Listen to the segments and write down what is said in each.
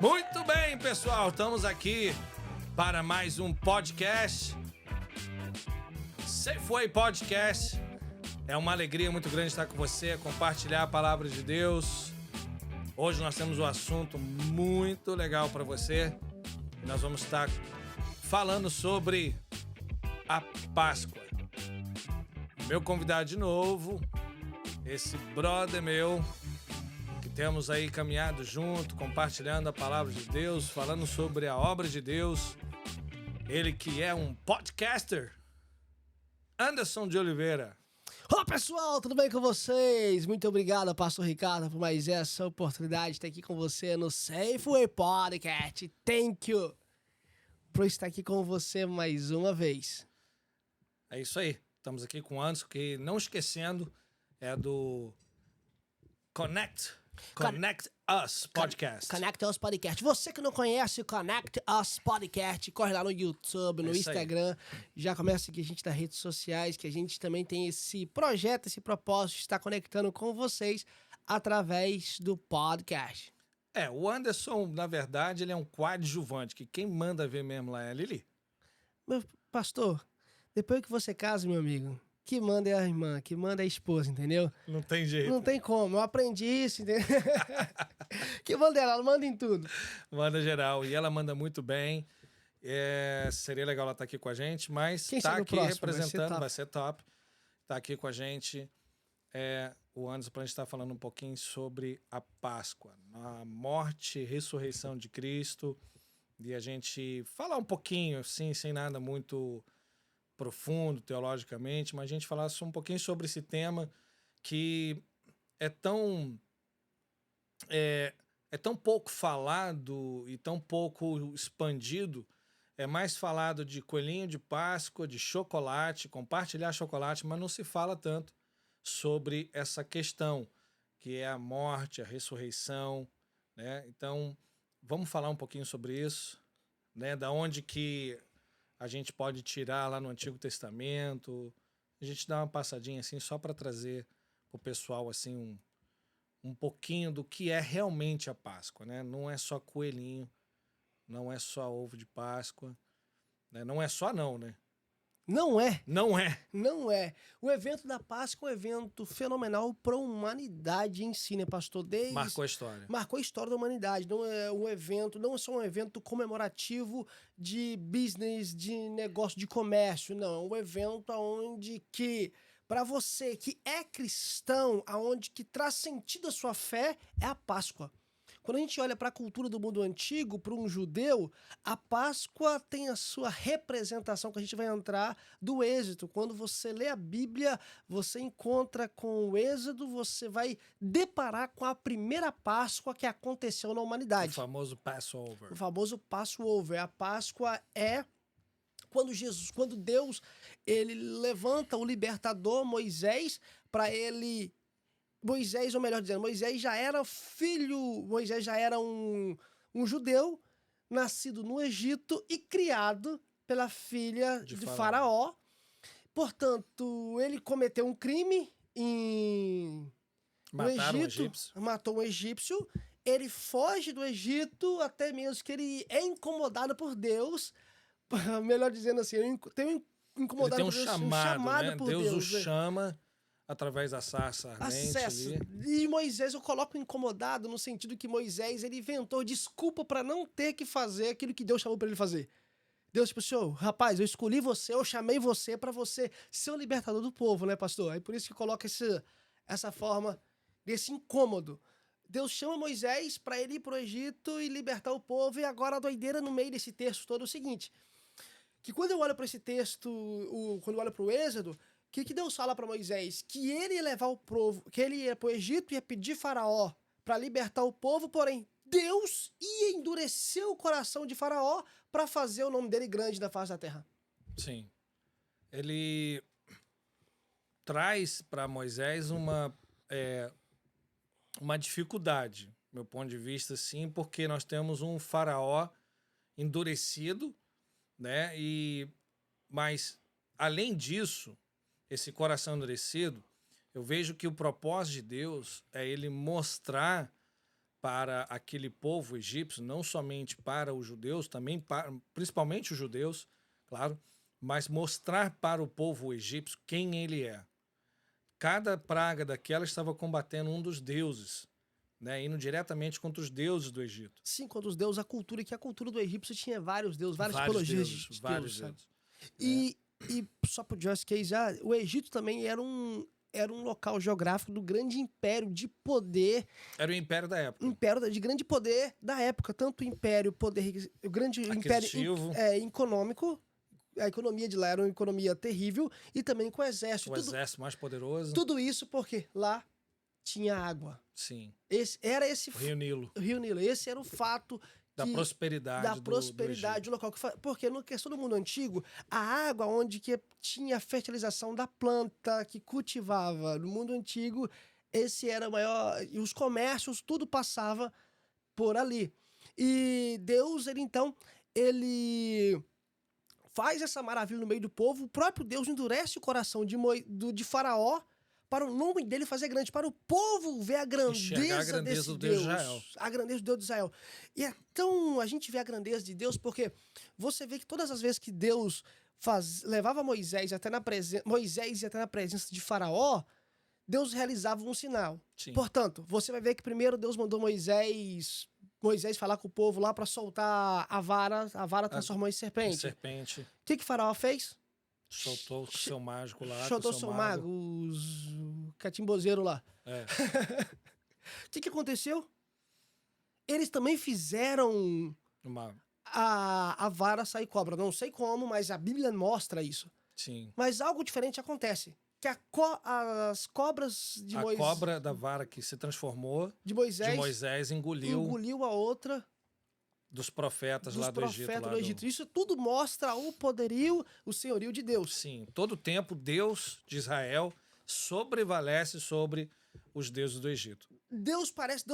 Muito bem, pessoal, estamos aqui para mais um podcast. Safeway Podcast. É uma alegria muito grande estar com você, compartilhar a palavra de Deus. Hoje nós temos um assunto muito legal para você. Nós vamos estar falando sobre a Páscoa. Meu convidado de novo, esse brother meu, que temos aí caminhado junto, compartilhando a palavra de Deus, falando sobre a obra de Deus. Ele que é um podcaster, Anderson de Oliveira. Olá pessoal, tudo bem com vocês? Muito obrigado, Pastor Ricardo, por mais essa oportunidade de estar aqui com você no Safeway Podcast. Thank you por estar aqui com você mais uma vez. É isso aí, estamos aqui com o Anderson, que não esquecendo, é do Connect Us Podcast. Connect Us Podcast. Você que não conhece o Connect Us Podcast, corre lá no YouTube, no Instagram. Já começa a seguir a gente nas redes sociais, que a gente também tem esse projeto, esse propósito de estar conectando com vocês através do podcast. O Anderson, na verdade, ele é um coadjuvante, que quem manda ver mesmo lá é a Lili. Meu pastor, depois que você casa, meu amigo, que manda é a irmã, que manda é a esposa, entendeu? Não tem jeito. Não tem como, eu aprendi isso, entendeu? Que manda ela manda em tudo. Manda geral, e ela manda muito bem. Seria legal ela estar aqui com a gente, mas está aqui próximo, representando, vai ser top. Está aqui com a gente o Anderson, para a gente estar falando um pouquinho sobre a Páscoa, a morte e ressurreição de Cristo, e a gente falar um pouquinho, assim, sem nada muito profundo teologicamente, mas a gente falar só um pouquinho sobre esse tema que é tão pouco falado e tão pouco expandido. É mais falado de coelhinho de Páscoa, de chocolate, compartilhar chocolate, mas não se fala tanto sobre essa questão, que é a morte, a ressurreição, né? Então, vamos falar um pouquinho sobre isso, né? Da onde que a gente pode tirar lá no Antigo Testamento. A gente dá uma passadinha assim só para trazer para o pessoal assim um pouquinho do que é realmente a Páscoa, né? Não é só coelhinho, não é só ovo de Páscoa, né? Não é só não, né? Não é. Não é. Não é. O evento da Páscoa é um evento fenomenal para a humanidade em si, né, pastor? Marcou a história. Marcou a história da humanidade. Não é um evento, não é só um evento comemorativo de business, de negócio, de comércio. Não, é um evento onde que, para você que é cristão, aonde que traz sentido a sua fé, é a Páscoa. Quando a gente olha para a cultura do mundo antigo, para um judeu, a Páscoa tem a sua representação, que a gente vai entrar, do Êxodo. Quando você lê a Bíblia, você encontra com o Êxodo, você vai deparar com a primeira Páscoa que aconteceu na humanidade. O famoso Passover. O famoso Passover. A Páscoa é quando Deus ele levanta o libertador Moisés para ele... Moisés, ou melhor dizendo, Moisés já era um judeu, nascido no Egito e criado pela filha de Faraó. Portanto, ele cometeu um crime no Egito, matou um egípcio, ele foge do Egito, até mesmo que ele é incomodado por Deus, melhor dizendo assim, tem incomodado por Deus, um chamado, né? por Deus o chama através da sarça ardente ali. E Moisés eu coloco incomodado no sentido que Moisés ele inventou desculpa para não ter que fazer aquilo que Deus chamou para ele fazer. Deus tipo assim, rapaz, eu escolhi você, eu chamei você para você ser o libertador do povo, né, pastor? É por isso que coloca essa forma desse incômodo. Deus chama Moisés para ele ir pro Egito e libertar o povo, e agora a doideira no meio desse texto todo é o seguinte, que quando eu olho para esse texto, quando eu olho para o Êxodo, o que Deus fala para Moisés? Que ele ia levar o povo, que ele ia para o Egito e ia pedir Faraó para libertar o povo, porém Deus ia endurecer o coração de Faraó para fazer o nome dele grande na face da terra. Sim. Ele traz para Moisés uma dificuldade, meu ponto de vista, sim, porque nós temos um Faraó endurecido, né? Mas, além disso, esse coração endurecido, eu vejo que o propósito de Deus é ele mostrar para aquele povo egípcio, não somente para os judeus, também para, principalmente os judeus, claro, mas mostrar para o povo egípcio quem ele é. Cada praga daquela estava combatendo um dos deuses, né, indo diretamente contra os deuses do Egito. Sim, quando os deuses, a cultura, que a cultura do egípcio tinha vários deuses, várias Vários tipologias deuses, de vários deuses, sabe? deuses. E só pro Joyce Case já, o Egito também era um local geográfico do grande império de poder, Era o império da época. de grande poder da época, tanto o império, o grande império Aquisitivo. econômico, a economia de lá era uma economia terrível, e também com o exército. O exército mais poderoso. Tudo isso porque lá tinha água. Sim. Era esse O Rio Nilo. Rio Nilo. Esse era o fato Da que- prosperidade da do prosperidade do local. Porque na questão do mundo antigo, a água onde que tinha a fertilização da planta que cultivava. No mundo antigo, esse era o maior. E os comércios, tudo passava por ali. E Deus, ele faz essa maravilha no meio do povo. O próprio Deus endurece o coração de Faraó para o nome dele fazer grande, para o povo ver a Enxergar a grandeza grandeza desse do Deus Deus, de Israel. a grandeza do Deus de Israel. E é tão a gente vê a grandeza de Deus porque você vê que todas as vezes que Deus levava Moisés até na presença de Faraó, Deus realizava um sinal. Sim. Portanto, você vai ver que primeiro Deus mandou Moisés falar com o povo lá para soltar a vara transformou em serpente. Serpente. O que Faraó fez? Soltou o seu mágico lá. Soltou com seu mago, os catimbozeiros lá. É. O que aconteceu? Eles também fizeram Uma... a vara sair cobra. Não sei como, mas a Bíblia mostra isso. Sim. Mas algo diferente acontece. Que as cobras de A Moisés... cobra da vara que se transformou de de Moisés engoliu a outra dos profetas dos lá do Egito. profetas do Egito. Isso tudo mostra o poderio, o senhorio de Deus. Sim. Todo tempo, Deus de Israel sobrevalece sobre os deuses do Egito. Deus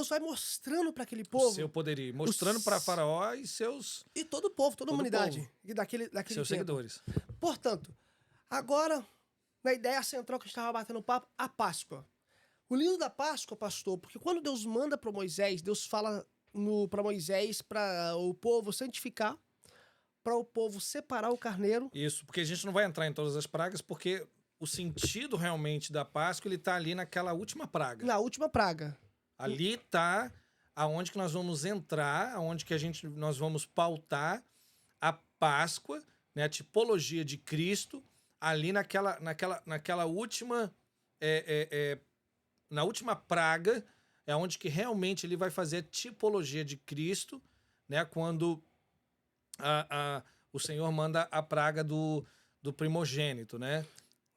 vai mostrando para aquele O povo. seu poderio. Mostrando para Faraó e seus E todo o povo, toda a todo humanidade. povo. E daquele seus tempo. seguidores. Portanto, agora, na ideia central que a gente estava batendo papo, a Páscoa. O lindo da Páscoa, pastor, porque quando Deus manda para Moisés, Deus fala para Moisés, para o povo santificar, para o povo separar o carneiro. Isso, porque a gente não vai entrar em todas as pragas, porque o sentido realmente da Páscoa, ele tá ali naquela última praga. Na última praga. Ali tá aonde que nós vamos entrar, aonde que nós vamos pautar a Páscoa, né, a tipologia de Cristo, ali naquela última na última praga, é onde que realmente ele vai fazer a tipologia de Cristo, né, quando o Senhor manda a praga do primogênito, né?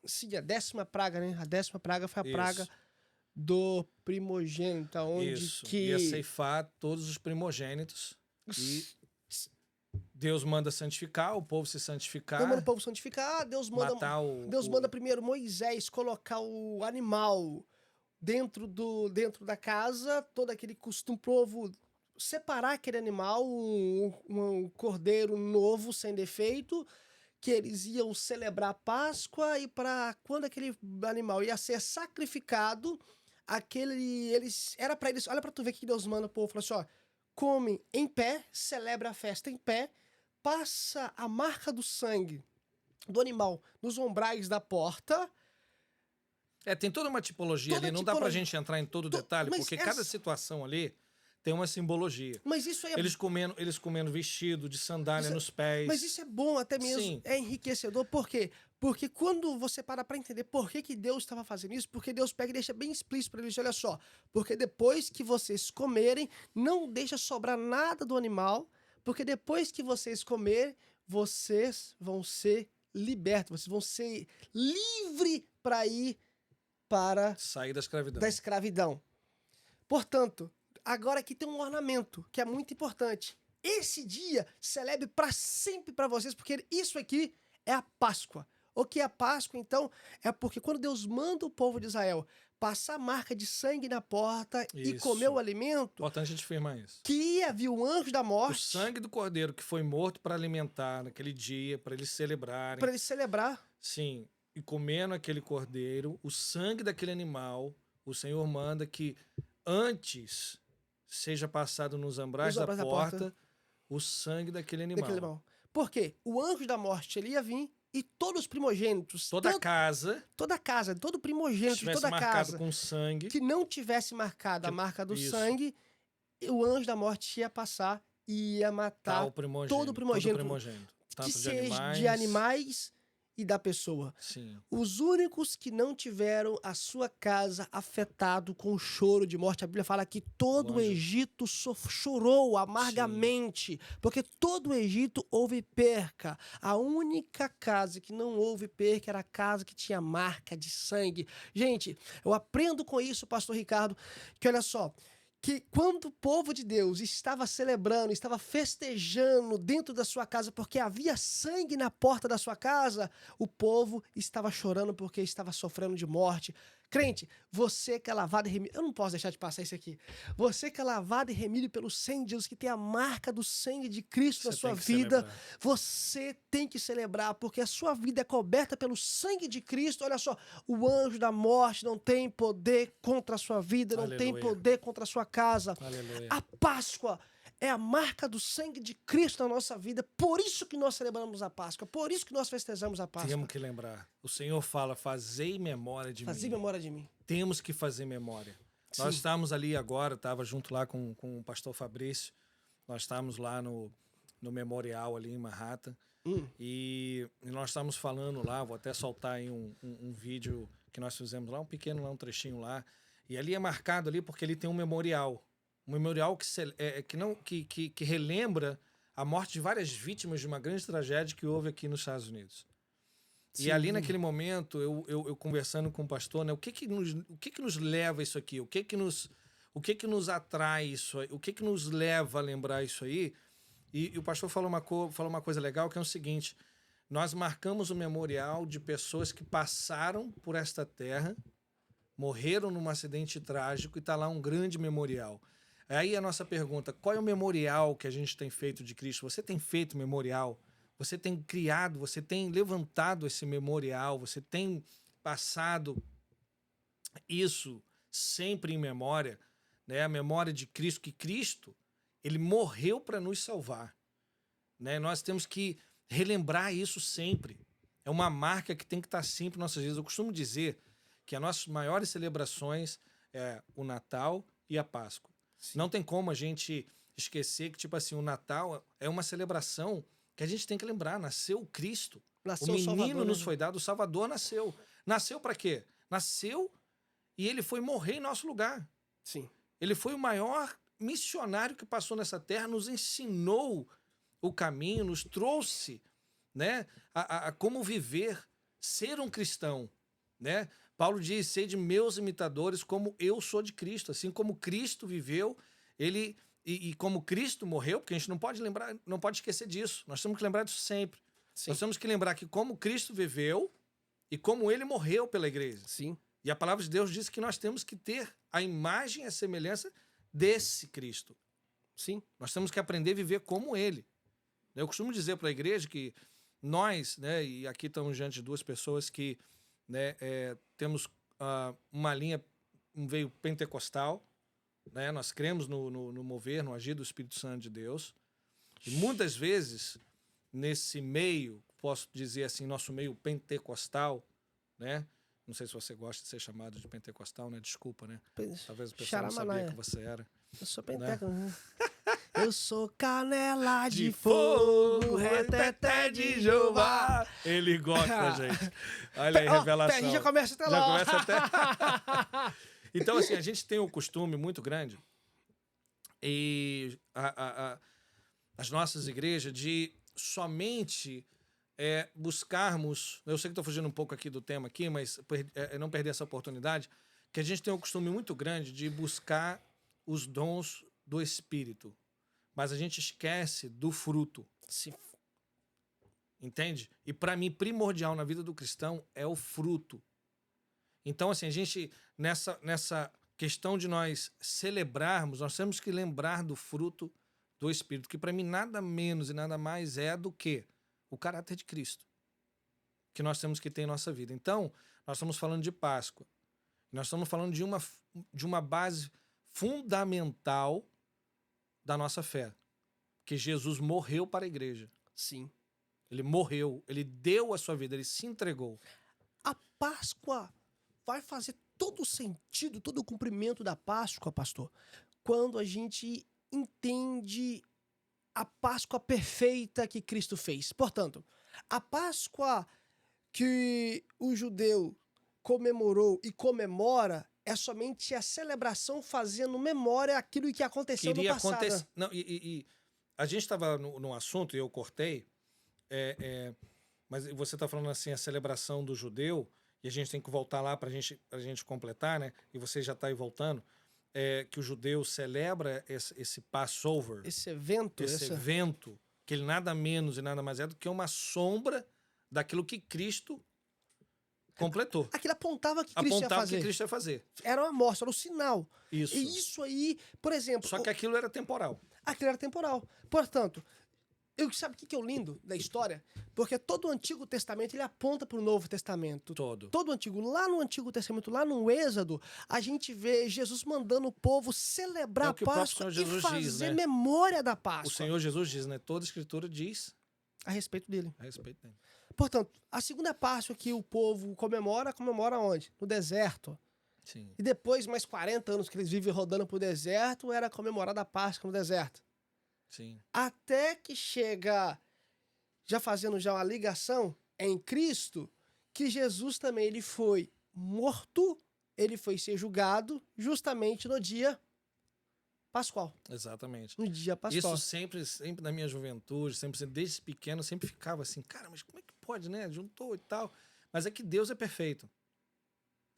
Sim, a 10ª praga, né? A 10ª praga foi a Isso. praga do primogênito, onde Isso, que... ia ceifar todos os primogênitos e Deus manda santificar, o povo se santificar, Deus manda o povo santificar, Deus manda primeiro Moisés colocar o animal dentro da casa, todo aquele costume, povo separar aquele animal, um cordeiro novo, sem defeito, que eles iam celebrar a Páscoa, e para quando aquele animal ia ser sacrificado, era para eles, olha para tu ver que Deus manda o povo, fala assim, ó, come em pé, celebra a festa em pé, passa a marca do sangue do animal nos ombrais da porta. tem toda uma tipologia ali, não dá pra gente entrar em todo o detalhe, porque cada situação ali tem uma simbologia. Mas isso aí Eles comendo vestido, de sandália nos pés. Mas isso é bom até mesmo, Sim. É enriquecedor, por quê? Porque quando você para entender por que Deus estava fazendo isso, porque Deus pega e deixa bem explícito para eles, olha só, porque depois que vocês comerem, não deixa sobrar nada do animal, porque depois que vocês comerem, vocês vão ser libertos, vocês vão ser livres para ir para sair da escravidão. Portanto, agora aqui tem um ornamento que é muito importante. Esse dia celebre para sempre para vocês, porque isso aqui é a Páscoa. O que é a Páscoa, então? É porque quando Deus manda o povo de Israel passar a marca de sangue na porta e comer o alimento... Importante a gente afirmar isso. Que ia vir o anjo da morte... O sangue do cordeiro que foi morto para alimentar naquele dia, para eles celebrarem. Para eles celebrar. Sim, e comendo aquele cordeiro, o sangue daquele animal, o Senhor manda que antes seja passado nos umbrais Nos da umbrais da porta o sangue daquele animal. daquele animal. Por quê? O anjo da morte ele ia vir e todos os primogênitos, Toda a casa toda a casa, todo que primogênito de estivesse toda a marcado casa com sangue, que não tivesse marcada a que- marca do isso. sangue, o anjo da morte ia passar e ia matar tal primogênito, todo primogênito, que que tanto de seja animais, de animais e da pessoa. sim, Os únicos que não tiveram a sua casa afetado com o choro de morte, a Bíblia fala que todo o anjo. Egito chorou amargamente, porque todo o Egito houve perca. A única casa que não houve perca era a casa que tinha marca de sangue. Gente, eu aprendo com isso, pastor Ricardo, que olha só, que quando o povo de Deus estava celebrando, estava festejando dentro da sua casa porque havia sangue na porta da sua casa, o povo estava chorando porque estava sofrendo de morte. Crente, você que é lavado e remido, eu não posso deixar de passar isso aqui. Você que é lavado e remido pelo sangue de Jesus, que tem a marca do sangue de Cristo na Você sua tem que vida, celebrar. você tem que celebrar, porque a sua vida é coberta pelo sangue de Cristo. Olha só, o anjo da morte não tem poder contra a sua vida, não tem Aleluia. poder contra a sua casa. Aleluia. A Páscoa é a marca do sangue de Cristo na nossa vida. Por isso que nós celebramos a Páscoa. Por isso que nós festejamos a Páscoa. Temos que lembrar. O Senhor fala, fazei memória de Fazer mim. memória de mim. Temos que fazer memória. Sim. Nós estávamos ali agora, estava junto lá com o pastor Fabrício, nós estávamos lá no memorial ali em Manhattan, e nós estávamos falando lá, vou até soltar aí um vídeo que nós fizemos lá, um trechinho lá, e ali é marcado ali porque ele tem um memorial que relembra a morte de várias vítimas de uma grande tragédia que houve aqui nos Estados Unidos. Sim. E ali naquele momento, eu conversando com o pastor, né, o que nos leva a isso aqui? O que que nos atrai isso aí? O que nos leva a lembrar isso aí? E o pastor falou uma coisa legal, que é o seguinte: nós marcamos o memorial de pessoas que passaram por esta terra, morreram num acidente trágico, e está lá um grande memorial. Aí a nossa pergunta: qual é o memorial que a gente tem feito de Cristo? Você tem feito memorial? Você tem criado, você tem levantado esse memorial, você tem passado isso sempre em memória, né? A memória de Cristo, que Cristo, ele morreu para nos salvar, né? Nós temos que relembrar isso sempre. É uma marca que tem que estar sempre em nossas vidas. Eu costumo dizer que as nossas maiores celebrações é o Natal e a Páscoa. Sim. Não tem como a gente esquecer que, tipo assim, o Natal é uma celebração que a gente tem que lembrar. Nasceu o Cristo. Nasceu o menino Salvador, nos né? foi dado, o Salvador nasceu. Nasceu para quê? Nasceu e ele foi morrer em nosso lugar. Sim. Ele foi o maior missionário que passou nessa terra, nos ensinou o caminho, nos trouxe, né, a como viver, ser um cristão, né? Paulo diz: sede meus imitadores como eu sou de Cristo. Assim como Cristo viveu, ele... E como Cristo morreu, porque a gente não pode lembrar, não pode esquecer disso. Nós temos que lembrar disso sempre. Sim. Nós temos que lembrar que como Cristo viveu e como ele morreu pela igreja. Sim. E a palavra de Deus diz que nós temos que ter a imagem e a semelhança desse Cristo. Sim. Nós temos que aprender a viver como ele. Eu costumo dizer para a igreja que nós, né, e aqui estamos diante de duas pessoas que, né, temos uma linha, um veio pentecostal, né? Nós cremos no mover, no agir do Espírito Santo de Deus. E muitas vezes, nesse meio, posso dizer assim, nosso meio pentecostal, né? Não sei se você gosta de ser chamado de pentecostal, né? Desculpa, né? Talvez o pessoal não sabia que você era. Eu sou penteca, né? Eu sou canela de De fogo, fogo, reteté de Jeová. Ele gosta, gente. Olha aí, revelação. A gente já começa até Já lá. começa até... Então, assim, a gente tem um costume muito grande, e as nossas igrejas, de somente buscarmos... Eu sei que estou fugindo um pouco aqui do tema aqui, mas não perder essa oportunidade, que a gente tem um costume muito grande de buscar os dons do Espírito, mas a gente esquece do fruto. Sim. Entende? E para mim, primordial na vida do cristão é o fruto. Então, assim, a gente, nessa questão de nós celebrarmos, nós temos que lembrar do fruto do Espírito, que para mim nada menos e nada mais é do que o caráter de Cristo, que nós temos que ter em nossa vida. Então, nós estamos falando de Páscoa. Nós estamos falando de uma base fundamental da nossa fé. Que Jesus morreu para a igreja. Sim. Ele morreu, ele deu a sua vida, ele se entregou. A Páscoa vai fazer todo o sentido, todo o cumprimento da Páscoa, pastor, quando a gente entende a Páscoa perfeita que Cristo fez. Portanto, a Páscoa que o judeu comemorou e comemora é somente a celebração fazendo memória aquilo que aconteceu no passado. Acontecer. Não, a gente estava no assunto e eu cortei, mas você está falando assim, a celebração do judeu, e a gente tem que voltar lá para a gente completar, né? E você já está aí voltando, que o judeu celebra esse Passover, Esse evento, evento, que ele nada menos e nada mais é do que uma sombra daquilo que Cristo completou. aquilo apontava que Cristo ia fazer. Que Cristo ia fazer. Era uma amostra, era um sinal. Isso. E isso aí, por exemplo... Só que aquilo era temporal. Aquilo era temporal. Portanto, sabe o que é o lindo da história? Porque todo o Antigo Testamento, ele aponta para o Novo Testamento. Todo o Antigo. Lá no Antigo Testamento, lá no Êxodo, a gente vê Jesus mandando o povo celebrar a Páscoa e fazer memória da Páscoa. O Senhor Jesus diz, né? Toda a Escritura diz a respeito dele. A respeito dele. Portanto, a segunda Páscoa que o povo comemora onde? No deserto. Sim. E depois, mais 40 anos que eles vivem rodando pro deserto, era comemorada a Páscoa no deserto. Sim. Até que chega, já fazendo já uma ligação em Cristo, que Jesus também ele foi morto, ele foi ser julgado justamente no dia pascual. Exatamente. No dia pascual. Isso sempre na minha juventude, sempre desde pequeno, sempre ficava assim, cara, mas como é que pode, né? Juntou e tal. Mas é que Deus é perfeito.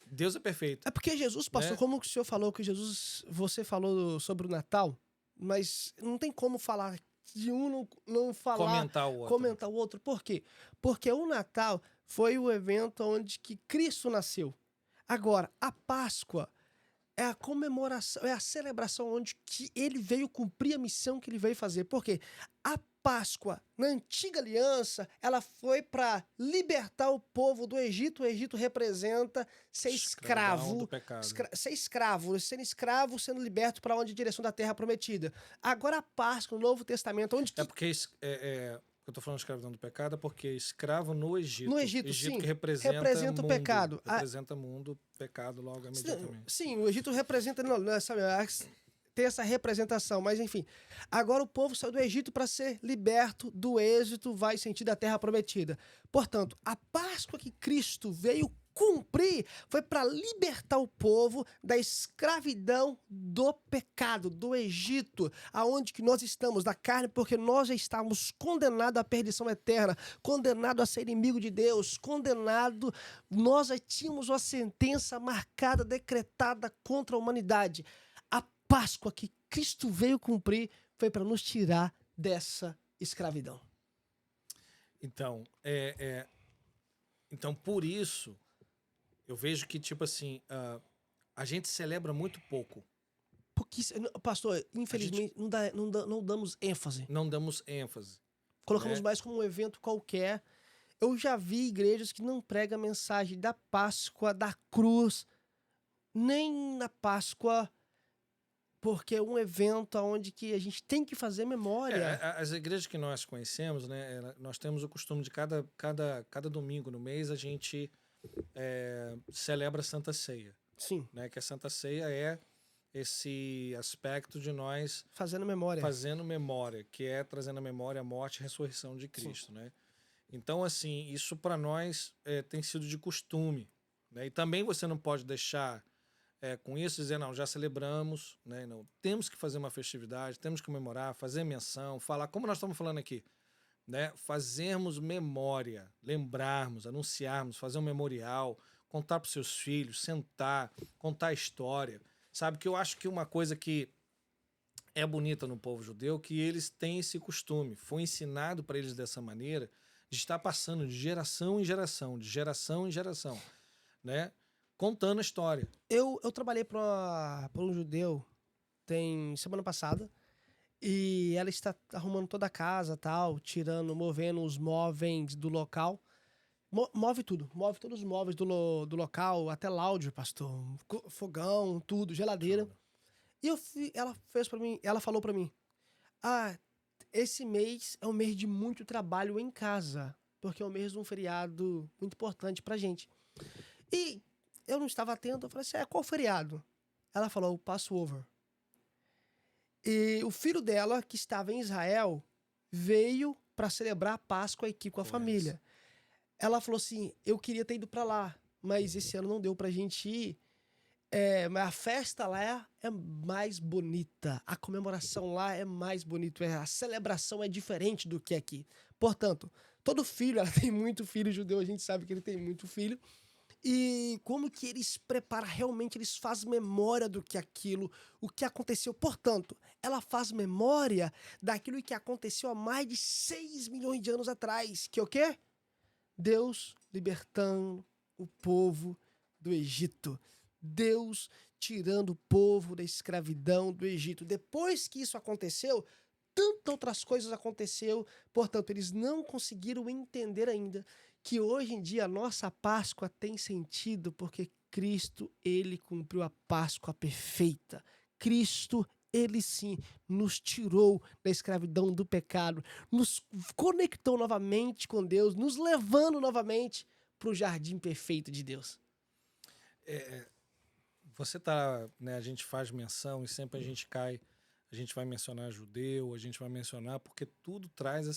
Deus é perfeito. É porque Jesus, pastor, como que o senhor falou que Jesus, você falou sobre o Natal, mas não tem como falar de um não falar, comentar o outro. Por quê? Porque o Natal foi o evento onde que Cristo nasceu. Agora, a Páscoa é a comemoração, é a celebração onde que ele veio cumprir a missão que ele veio fazer. Por quê? A Páscoa, na antiga aliança, ela foi para libertar o povo do Egito. O Egito representa ser escravo, ser escravo, sendo liberto para onde? Direção da terra prometida. Agora a Páscoa, no Novo Testamento, onde que... É porque eu tô falando escravidão do pecado, porque escravo no Egito. No Egito, sim. Que representa o pecado. Representa mundo, pecado logo imediatamente. Sim, o Egito representa... Tem essa representação, mas enfim. Agora o povo saiu do Egito para ser liberto do êxito, vai sentir da terra prometida. Portanto, a Páscoa que Cristo veio cumprir foi para libertar o povo da escravidão do pecado, do Egito, aonde que nós estamos, da carne, porque nós já estávamos condenados à perdição eterna, condenados a ser inimigo de Deus, condenados, nós já tínhamos uma sentença marcada, decretada contra a humanidade. A Páscoa que Cristo veio cumprir foi para nos tirar dessa escravidão. Então, então, por isso, eu vejo que, tipo assim, a gente celebra muito pouco. Porque, pastor, infelizmente, não damos ênfase. Não damos ênfase. Colocamos mais como um evento qualquer. Eu já vi igrejas que não pregam a mensagem da Páscoa, da cruz, nem na Páscoa, porque é um evento onde que a gente tem que fazer memória. As igrejas que nós conhecemos, né, nós temos o costume de cada domingo no mês a gente celebra a Santa Ceia. Sim. Né, que a Santa Ceia é esse aspecto de nós fazendo memória, que é trazendo à memória a morte e a ressurreição de Cristo. Né? Então, assim, isso para nós tem sido de costume. Né? E também você não pode deixar com isso dizer, não, já celebramos, né? Não, temos que fazer uma festividade, temos que comemorar, fazer menção, falar, como nós estamos falando aqui, né? Fazermos memória, lembrarmos, anunciarmos, fazer um memorial, contar para os seus filhos, sentar, contar a história. Sabe que eu acho que uma coisa que é bonita no povo judeu, que eles têm esse costume, foi ensinado para eles dessa maneira, de estar passando de geração em geração, né? Contando a história. Eu trabalhei para um judeu semana passada, e ela está arrumando toda a casa, tal, movendo os móveis do local. Move tudo, move todos os móveis do local, até lounge, pastor, fogão, tudo, geladeira. E ela falou para mim, Ah, esse mês é um mês de muito trabalho em casa, porque é o mês de um feriado muito importante pra gente. E eu não estava atento, eu falei assim, qual feriado? Ela falou, o Passover. E o filho dela, que estava em Israel, veio para celebrar a Páscoa aqui com a Conheço. família. Ela falou assim, eu queria ter ido para lá, mas esse ano não deu pra gente ir. Mas a festa lá é mais bonita, a comemoração lá é mais bonita, a celebração é diferente do que aqui. Portanto, todo filho, ela tem muito filho judeu, a gente sabe que ele tem muito filho, e como que eles preparam, realmente eles fazem memória do que aquilo, o que aconteceu. Portanto, ela faz memória daquilo que aconteceu há mais de 6 milhões de anos atrás, que é o quê? Deus libertando o povo do Egito. Deus tirando o povo da escravidão do Egito. Depois que isso aconteceu, tantas outras coisas aconteceu. Portanto, eles não conseguiram entender ainda que hoje em dia a nossa Páscoa tem sentido porque Cristo, ele cumpriu a Páscoa perfeita. Cristo, ele sim, nos tirou da escravidão do pecado, nos conectou novamente com Deus, nos levando novamente para o jardim perfeito de Deus. Você tá, né, a gente faz menção e sempre a gente cai, a gente vai mencionar judeu, a gente vai mencionar porque tudo traz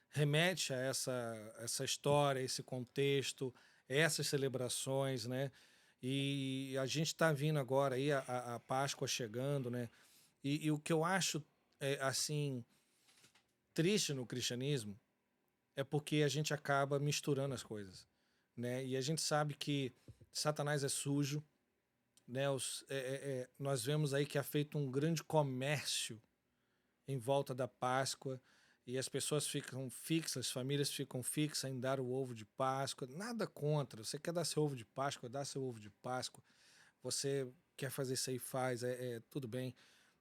remete a essa história, esse contexto, essas celebrações, né? E a gente está vindo agora aí a Páscoa chegando, né? E o que eu acho assim triste no cristianismo é porque a gente acaba misturando as coisas, né? E a gente sabe que Satanás é sujo, né? Nós vemos aí que é feito um grande comércio em volta da Páscoa e as pessoas ficam fixas, famílias ficam fixas em dar o ovo de Páscoa. Nada contra. Você quer dar seu ovo de Páscoa, dá seu ovo de Páscoa. Você quer fazer isso aí, faz. Tudo bem,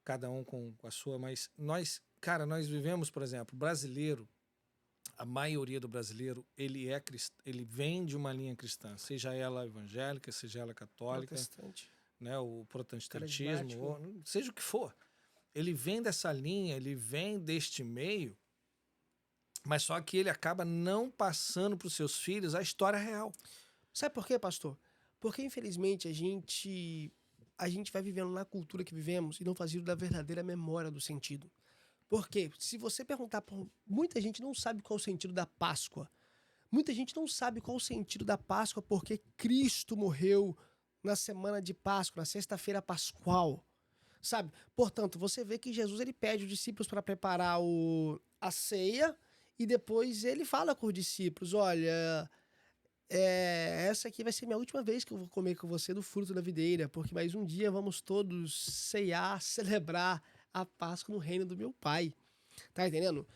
cada um com a sua. Mas nós, cara, nós vivemos, por exemplo, brasileiro. A maioria do brasileiro, ele vem de uma linha cristã, seja ela evangélica, seja ela católica, Protestante, né, o protestantismo, carismático. ou seja o que for. Ele vem dessa linha, ele vem deste meio, mas só que ele acaba não passando para os seus filhos a história real. Sabe por quê, pastor? Porque, infelizmente, a gente vai vivendo na cultura que vivemos e não fazendo da verdadeira memória do sentido. Porque se você perguntar por muita gente não sabe qual é o sentido da Páscoa. Muita gente não sabe qual é o sentido da Páscoa porque Cristo morreu na semana de Páscoa, na sexta-feira pascual. Sabe? Portanto, você vê que Jesus ele pede os discípulos para preparar a ceia e depois ele fala com os discípulos: olha, essa aqui vai ser minha última vez que eu vou comer com você do fruto da videira, porque mais um dia vamos todos ceiar, celebrar a Páscoa no reino do meu Pai. Tá entendendo?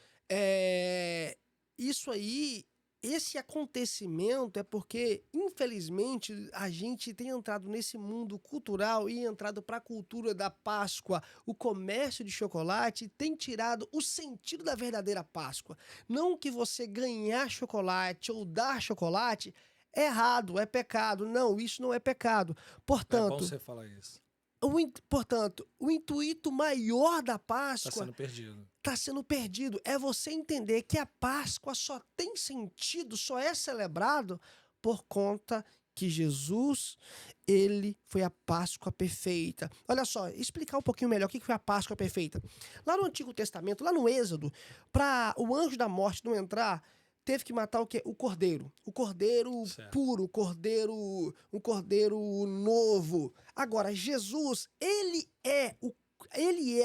Isso aí, esse acontecimento é porque, infelizmente, a gente tem entrado nesse mundo cultural e entrado para a cultura da Páscoa, o comércio de chocolate, tem tirado o sentido da verdadeira Páscoa. Não que você ganhar chocolate ou dar chocolate é errado, é pecado. Não, isso não é pecado. É bom Portanto, você falar isso. o intuito maior da Está Páscoa sendo perdido. está sendo perdido. É você entender que a Páscoa só tem sentido, só é celebrado por conta que Jesus, ele foi a Páscoa perfeita. Olha só, explicar um pouquinho melhor o que foi a Páscoa perfeita. Lá no Antigo Testamento, lá no Êxodo, para o anjo da morte não entrar, teve que matar o quê? O cordeiro. O cordeiro Certo. puro, um cordeiro novo. Agora, Jesus, ele é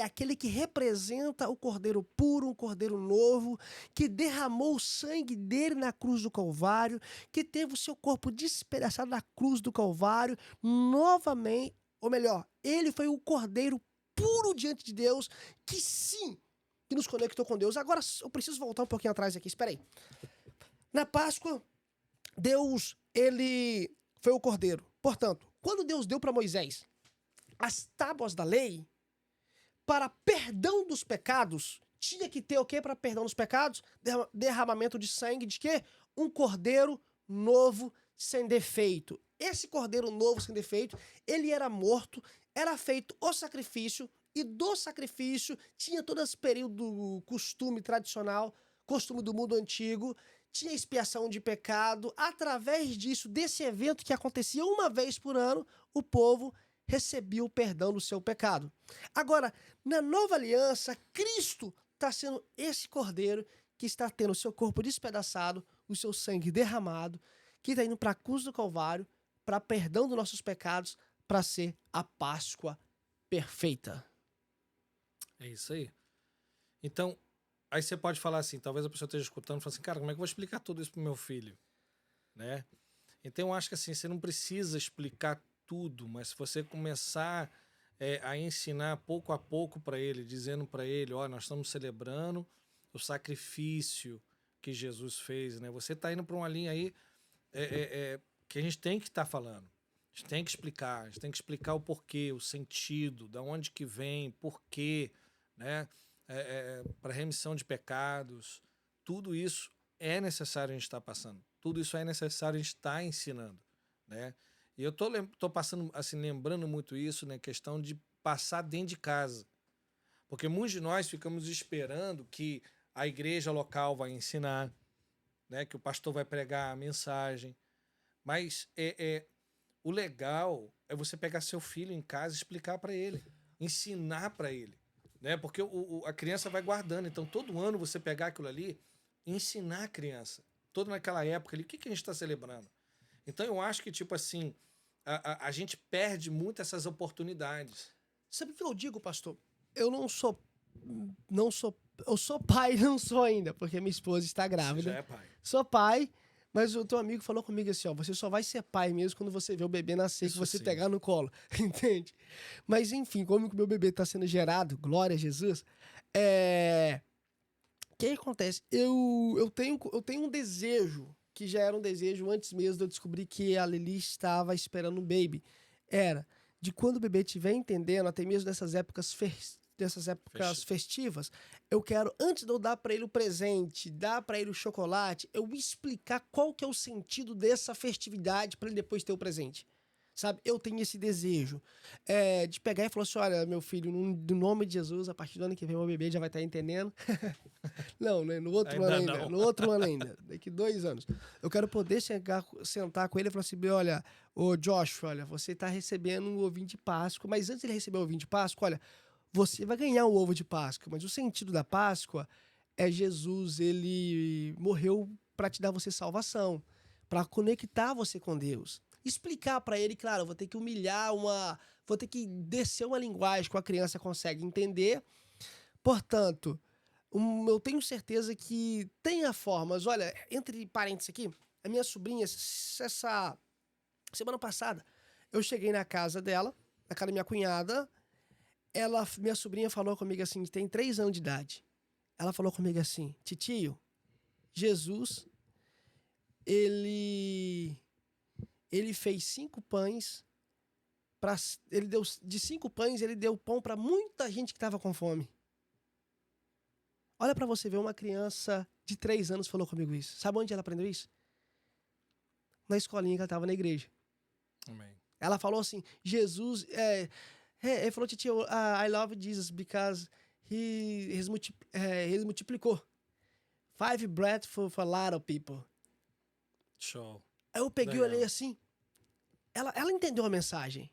aquele que representa o cordeiro puro, um cordeiro novo, que derramou o sangue dele na cruz do Calvário, que teve o seu corpo despedaçado na cruz do Calvário, novamente, ou melhor, ele foi o cordeiro puro diante de Deus, que sim, que nos conectou com Deus. Agora, eu preciso voltar um pouquinho atrás aqui, espera aí. Na Páscoa, Deus, ele foi o cordeiro. Portanto, quando Deus deu para Moisés as tábuas da lei, para perdão dos pecados, tinha que ter o quê para perdão dos pecados? Derramamento de sangue de quê? Um cordeiro novo, sem defeito. Esse cordeiro novo, sem defeito, ele era morto, era feito o sacrifício, E do sacrifício tinha todo esse período costume tradicional, costume do mundo antigo, tinha expiação de pecado. Através disso, desse evento que acontecia uma vez por ano, o povo recebia o perdão do seu pecado. Agora, na nova aliança, Cristo está sendo esse cordeiro que está tendo o seu corpo despedaçado, o seu sangue derramado, que está indo para a cruz do Calvário, para perdão dos nossos pecados, para ser a Páscoa perfeita. É isso aí. Então, aí você pode falar assim, talvez a pessoa esteja escutando e fala assim, cara, como é que eu vou explicar tudo isso pro meu filho? Né? Então, eu acho que assim, você não precisa explicar tudo, mas se você começar a ensinar pouco a pouco para ele, dizendo para ele, ó, nós estamos celebrando o sacrifício que Jesus fez, né? Você está indo para uma linha aí que a gente tem que estar falando. A gente tem que explicar, a gente tem que explicar o porquê, o sentido, da onde que vem, porquê, né? Para remissão de pecados, tudo isso é necessário a gente estar passando, tudo isso é necessário a gente estar ensinando, né? E eu tô passando, assim, lembrando muito isso, né? Questão de passar dentro de casa, porque muitos de nós ficamos esperando que a igreja local vai ensinar, né? Que o pastor vai pregar a mensagem, mas o legal é você pegar seu filho em casa e explicar para ele, ensinar para ele, né? Porque a criança vai guardando. Então, todo ano você pegar aquilo ali e ensinar a criança. Todo naquela época ali, o que a gente está celebrando? Então, eu acho que, tipo assim, a gente perde muito essas oportunidades. Sabe o que eu digo, pastor? Eu não sou... Eu sou pai, não sou ainda, porque minha esposa está grávida. Você já é pai. Sou pai, mas o teu amigo falou comigo assim, ó, você só vai ser pai mesmo quando você ver o bebê nascer, Isso que você sim. pegar no colo, entende? Mas enfim, como que o meu bebê está sendo gerado, glória a Jesus, o que acontece? Eu tenho um desejo, que já era um desejo antes mesmo de eu descobrir que a Lili estava esperando um baby. Era de quando o bebê estiver entendendo, até mesmo nessas épocas festivas, eu quero, antes de eu dar para ele o presente, dar para ele o chocolate, eu explicar qual que é o sentido dessa festividade para ele depois ter o presente. Sabe? Eu tenho esse desejo de pegar e falar assim, olha, meu filho, no nome de Jesus, a partir do ano que vem, meu bebê já vai estar entendendo. Não, né? No outro ano ainda. Não. No outro ano ainda. Daqui 2 anos. Eu quero poder sentar com ele e falar assim, olha, ô Joshua, olha, você está recebendo um ovinho de Páscoa, mas antes de ele receber o ovinho de Páscoa, olha, você vai ganhar o ovo de Páscoa, mas o sentido da Páscoa é Jesus, ele morreu para te dar você salvação, para conectar você com Deus. Explicar para ele, claro, eu vou ter que vou ter que descer uma linguagem que a criança consegue entender. Portanto, eu tenho certeza que tem formas. Olha, entre parênteses aqui, a minha sobrinha, essa semana passada, eu cheguei na casa dela, na casa da minha cunhada, minha sobrinha falou comigo assim, tem 3 anos de idade. Ela falou comigo assim, titio, Jesus, ele fez 5 pães, ele deu de 5 pães, ele deu pão para muita gente que estava com fome. Olha para você ver, uma criança de 3 anos falou comigo isso. Sabe onde ela aprendeu isso? Na escolinha que ela estava na igreja. Amém. Ela falou assim, Jesus... ele falou, tio, I love Jesus because he multiplicou 5 bread for a lot of people. Show. Aí eu peguei e Legal. olhei assim. Ela entendeu a mensagem.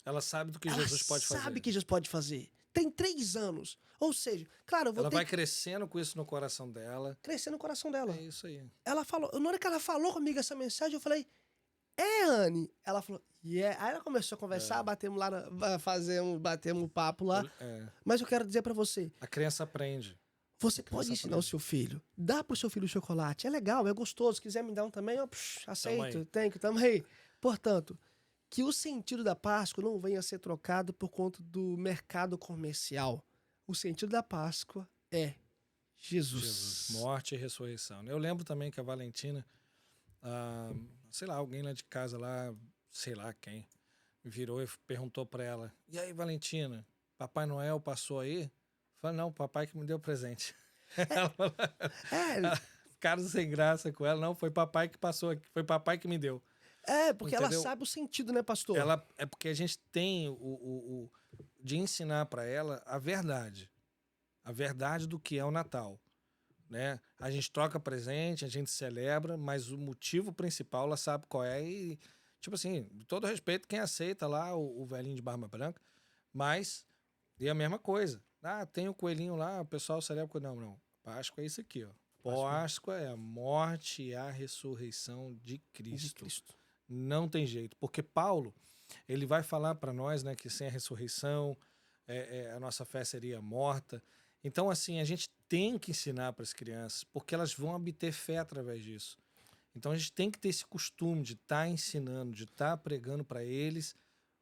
Ela sabe do que Jesus pode fazer. Ela sabe o que Jesus pode fazer. Tem 3 anos. Ou seja, claro, Ela vai crescendo com isso no coração dela. Crescer no coração dela. É isso aí. Ela falou, na hora que ela falou comigo essa mensagem, eu falei, Anne? Ela falou, yeah. Aí ela começou a conversar, batemos um papo lá. Mas eu quero dizer pra você. A criança aprende. Você pode ensinar o seu filho. Dá pro seu filho chocolate. É legal, é gostoso. Se quiser me dar um também, eu aceito. Tamo aí. Portanto, que o sentido da Páscoa não venha a ser trocado por conta do mercado comercial. O sentido da Páscoa é Jesus. Morte e ressurreição. Eu lembro também que a Valentina, sei lá, alguém lá de casa lá, sei lá quem, virou e perguntou pra ela, e aí, Valentina, Papai Noel passou aí? Eu falei, não, papai que me deu presente. Ficaram sem graça com ela, não, foi papai que passou aqui, foi papai que me deu. Porque entendeu? Ela sabe o sentido, né, pastor? É porque a gente tem de ensinar para ela a verdade do que é o Natal, né? A gente troca presente, a gente celebra, mas o motivo principal ela sabe qual é e, tipo assim, com todo respeito quem aceita lá o velhinho de barba branca, mas e a mesma coisa. Ah, tem o coelhinho lá, o pessoal celebra. Não. Páscoa é isso aqui, ó. Páscoa é a morte e a ressurreição de Cristo. Não tem jeito, porque Paulo, ele vai falar para nós, né, que sem a ressurreição a nossa fé seria morta. Então, assim, a gente tem que ensinar para as crianças, porque elas vão obter fé através disso. Então, a gente tem que ter esse costume de estar ensinando, de estar pregando para eles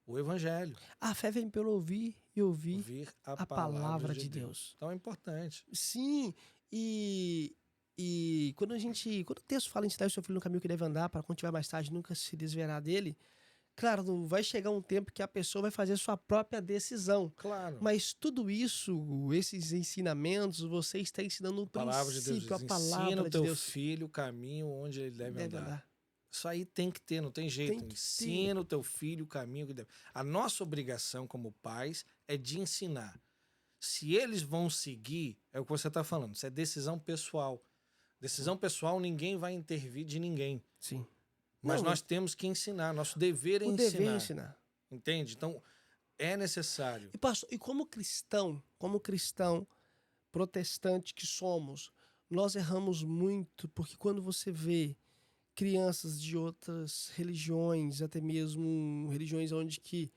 o evangelho. A fé vem pelo ouvir e ouvir a palavra de Deus. Então, é importante. Sim, e quando o texto fala em ensinar o seu filho no caminho que deve andar, para quando tiver mais tarde nunca se desviará dele, claro, vai chegar um tempo que a pessoa vai fazer sua própria decisão. Claro. Mas tudo isso, esses ensinamentos, você está ensinando o princípio, a palavra de Deus. Ensina o teu filho o caminho onde ele deve andar. Isso aí tem que ter, não tem jeito. Ensina o teu filho o caminho que deve. A nossa obrigação como pais é de ensinar. Se eles vão seguir, é o que você está falando, isso é decisão pessoal. Decisão pessoal, ninguém vai intervir de ninguém. Sim. Mas nós temos que ensinar, nosso dever é ensinar. Dever é ensinar. Entende? Então, é necessário. E, pastor, e como cristão protestante que somos, nós erramos muito, porque quando você vê crianças de outras religiões, até mesmo religiões onde que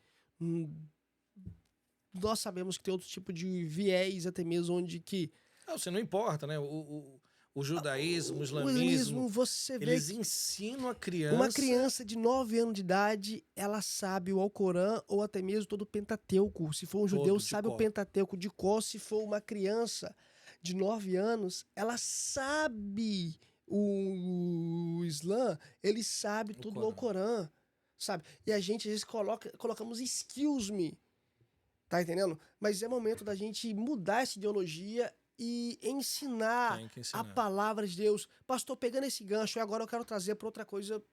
nós sabemos que tem outro tipo de viés, até mesmo onde que... Você não importa, né? O judaísmo, o islamismo, você vê eles ensinam a criança... Uma criança de 9 anos de idade, ela sabe o Alcorão ou até mesmo todo o Pentateuco. Se for um judeu, sabe o Pentateuco de cor. Se for uma criança de 9 anos, ela sabe o Islã, ele sabe tudo o Alcorão, sabe? E a gente, às vezes, colocamos excuse me, tá entendendo? Mas é momento da gente mudar essa ideologia e ensinar a palavra de Deus. Pastor, pegando esse gancho, agora eu quero trazer para outra coisa.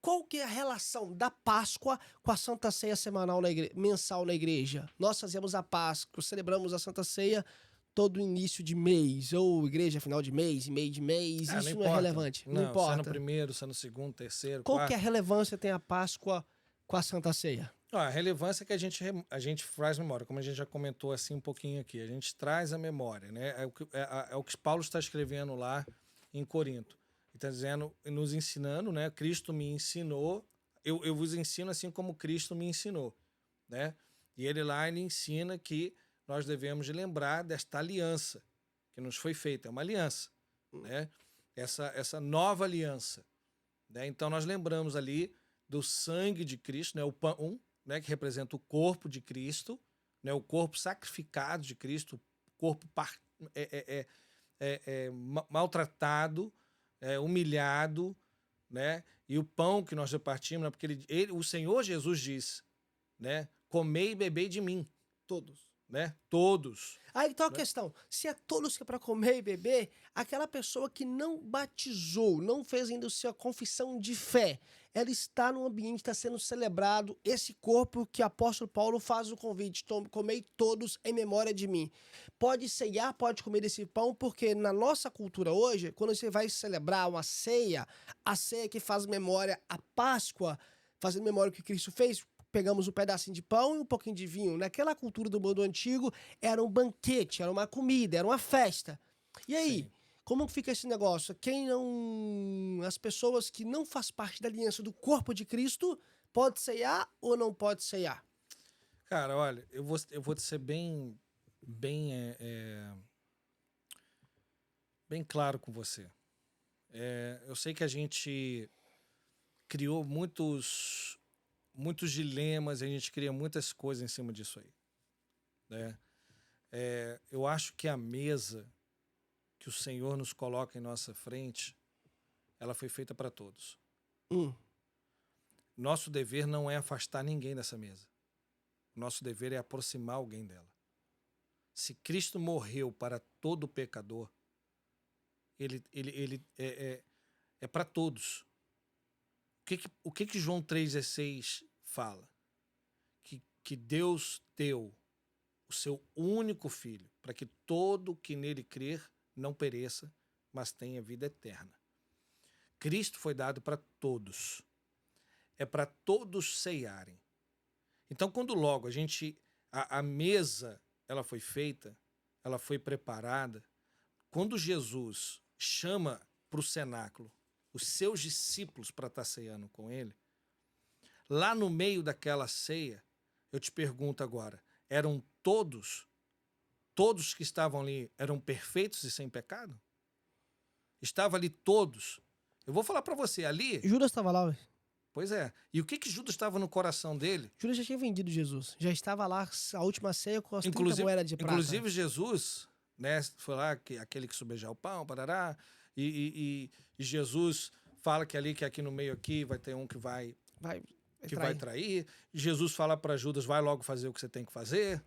Qual que é a relação da Páscoa com a Santa Ceia semanal mensal na igreja? Nós fazemos a Páscoa, celebramos a Santa Ceia todo início de mês, ou igreja final de mês, e meio de mês, isso não é relevante. Não importa. Se é no primeiro, se é no segundo, terceiro, quarto. Qual que é a relevância tem a Páscoa com a Santa Ceia? A relevância é que a gente traz memória, como a gente já comentou assim um pouquinho aqui, a gente traz a memória, né? É o que Paulo está escrevendo lá em Corinto. Ele está dizendo, nos ensinando, né? Cristo me ensinou, eu vos ensino assim como Cristo me ensinou, né? E ele ensina que nós devemos lembrar desta aliança que nos foi feita, é uma aliança, né? Essa nova aliança, né? Então nós lembramos ali do sangue de Cristo, né? O pão, né, que representa o corpo de Cristo, né, o corpo sacrificado de Cristo, o corpo maltratado, humilhado, né, e o pão que nós repartimos, né, porque o Senhor Jesus disse, né, comei e bebei de mim. Todos. Né? Todos. Aí então a questão, se é todos que é para comer e beber, aquela pessoa que não batizou, não fez ainda a sua confissão de fé, ela está no ambiente, está sendo celebrado esse corpo que o apóstolo Paulo faz o convite, comei todos em memória de mim. Pode ceiar, pode comer esse pão, porque na nossa cultura hoje, quando você vai celebrar uma ceia, a ceia que faz memória à Páscoa, fazendo memória do que Cristo fez, pegamos um pedacinho de pão e um pouquinho de vinho. Naquela cultura do mundo antigo, era um banquete, era uma comida, era uma festa. E aí, sim, como fica esse negócio? As pessoas que não fazem parte da aliança do corpo de Cristo, pode ceiar ou não pode ceiar? Cara, olha, eu vou te ser bem claro com você. Eu sei que a gente criou muitos dilemas, a gente cria muitas coisas em cima disso aí, né? Eu acho que a mesa que o Senhor nos coloca em nossa frente, ela foi feita para todos. Nosso dever não é afastar ninguém dessa mesa. Nosso dever é aproximar alguém dela. Se Cristo morreu para todo pecador, ele é para todos. O que João 3,16 fala? Que Deus deu o seu único filho, para que todo que nele crer não pereça, mas tenha vida eterna. Cristo foi dado para todos. É para todos ceiarem. Então, quando logo a mesa ela foi feita, ela foi preparada, quando Jesus chama para o cenáculo os seus discípulos para estar ceando com ele, lá no meio daquela ceia, eu te pergunto agora, eram todos que estavam ali, eram perfeitos e sem pecado? Estavam ali todos. Eu vou falar para você, ali... Judas estava lá, velho. Pois é. E o que Judas estava no coração dele? Judas já tinha vendido Jesus. Já estava lá a última ceia com as 30 moedas de prata. Inclusive Jesus, né, foi lá aquele que subejar o pão, parará, e Jesus fala que ali, que aqui no meio aqui vai ter um que vai trair. Jesus fala para Judas, vai logo fazer o que você tem que fazer.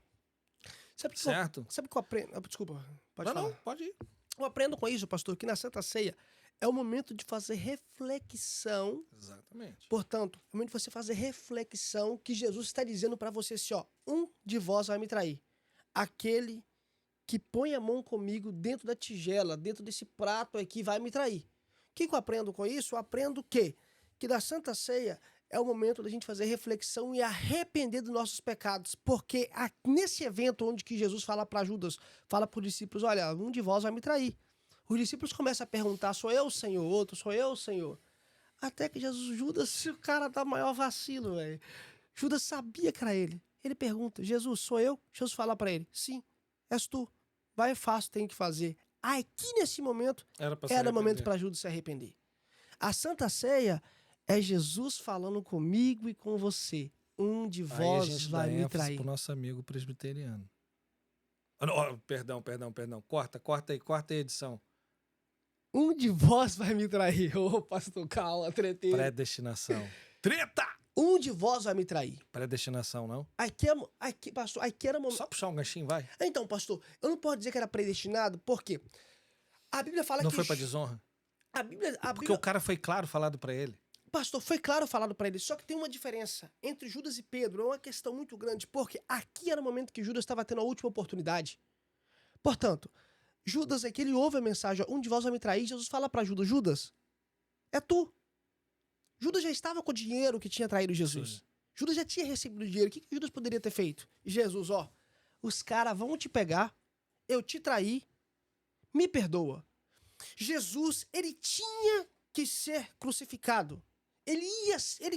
Certo? Sabe o que eu aprendo? Desculpa, pode falar. Não, pode ir. Eu aprendo com isso, pastor, que na Santa Ceia é o momento de fazer reflexão. Exatamente. Portanto, é o momento de você fazer reflexão que Jesus está dizendo para você assim, ó, um de vós vai me trair. Aquele que põe a mão comigo dentro da tigela, dentro desse prato aqui, vai me trair. O que eu aprendo com isso? Eu aprendo que da Santa Ceia é o momento da gente fazer reflexão e arrepender dos nossos pecados. Porque nesse evento onde que Jesus fala para Judas, fala para os discípulos, olha, um de vós vai me trair. Os discípulos começam a perguntar, sou eu, Senhor? Outro, sou eu, Senhor? Até que Judas, o cara dá maior vacilo, velho. Judas sabia que era ele. Ele pergunta, Jesus, sou eu? Jesus fala para ele, sim, és tu. Vai fácil, tem que fazer. Aqui nesse momento, era o momento para Judas se arrepender. A Santa Ceia é Jesus falando comigo e com você. Um de vós vai me trair. Pro nosso amigo presbiteriano. Oh, perdão. Corta aí a edição. Um de vós vai me trair. Ô, pastor, calma, treteiro. Predestinação. Treta! Um de vós vai me trair. Predestinação, não? Aqui, pastor, aqui era o momento... Só puxar um ganchinho, vai. Então, pastor, eu não posso dizer que era predestinado, porque a Bíblia fala não que... Não foi pra desonra? Porque o cara foi claro falado pra ele. Pastor, foi claro falado para ele, só que tem uma diferença entre Judas e Pedro, é uma questão muito grande, porque aqui era o momento que Judas estava tendo a última oportunidade. Portanto, Judas é que ele ouve a mensagem, um de vós vai me trair, Jesus fala para Judas, Judas, é tu. Judas já estava com o dinheiro que tinha traído Jesus. Sim. Judas já tinha recebido o dinheiro, o que Judas poderia ter feito? Jesus, ó, os caras vão te pegar, eu te traí, me perdoa. Jesus, ele tinha que ser crucificado. Ele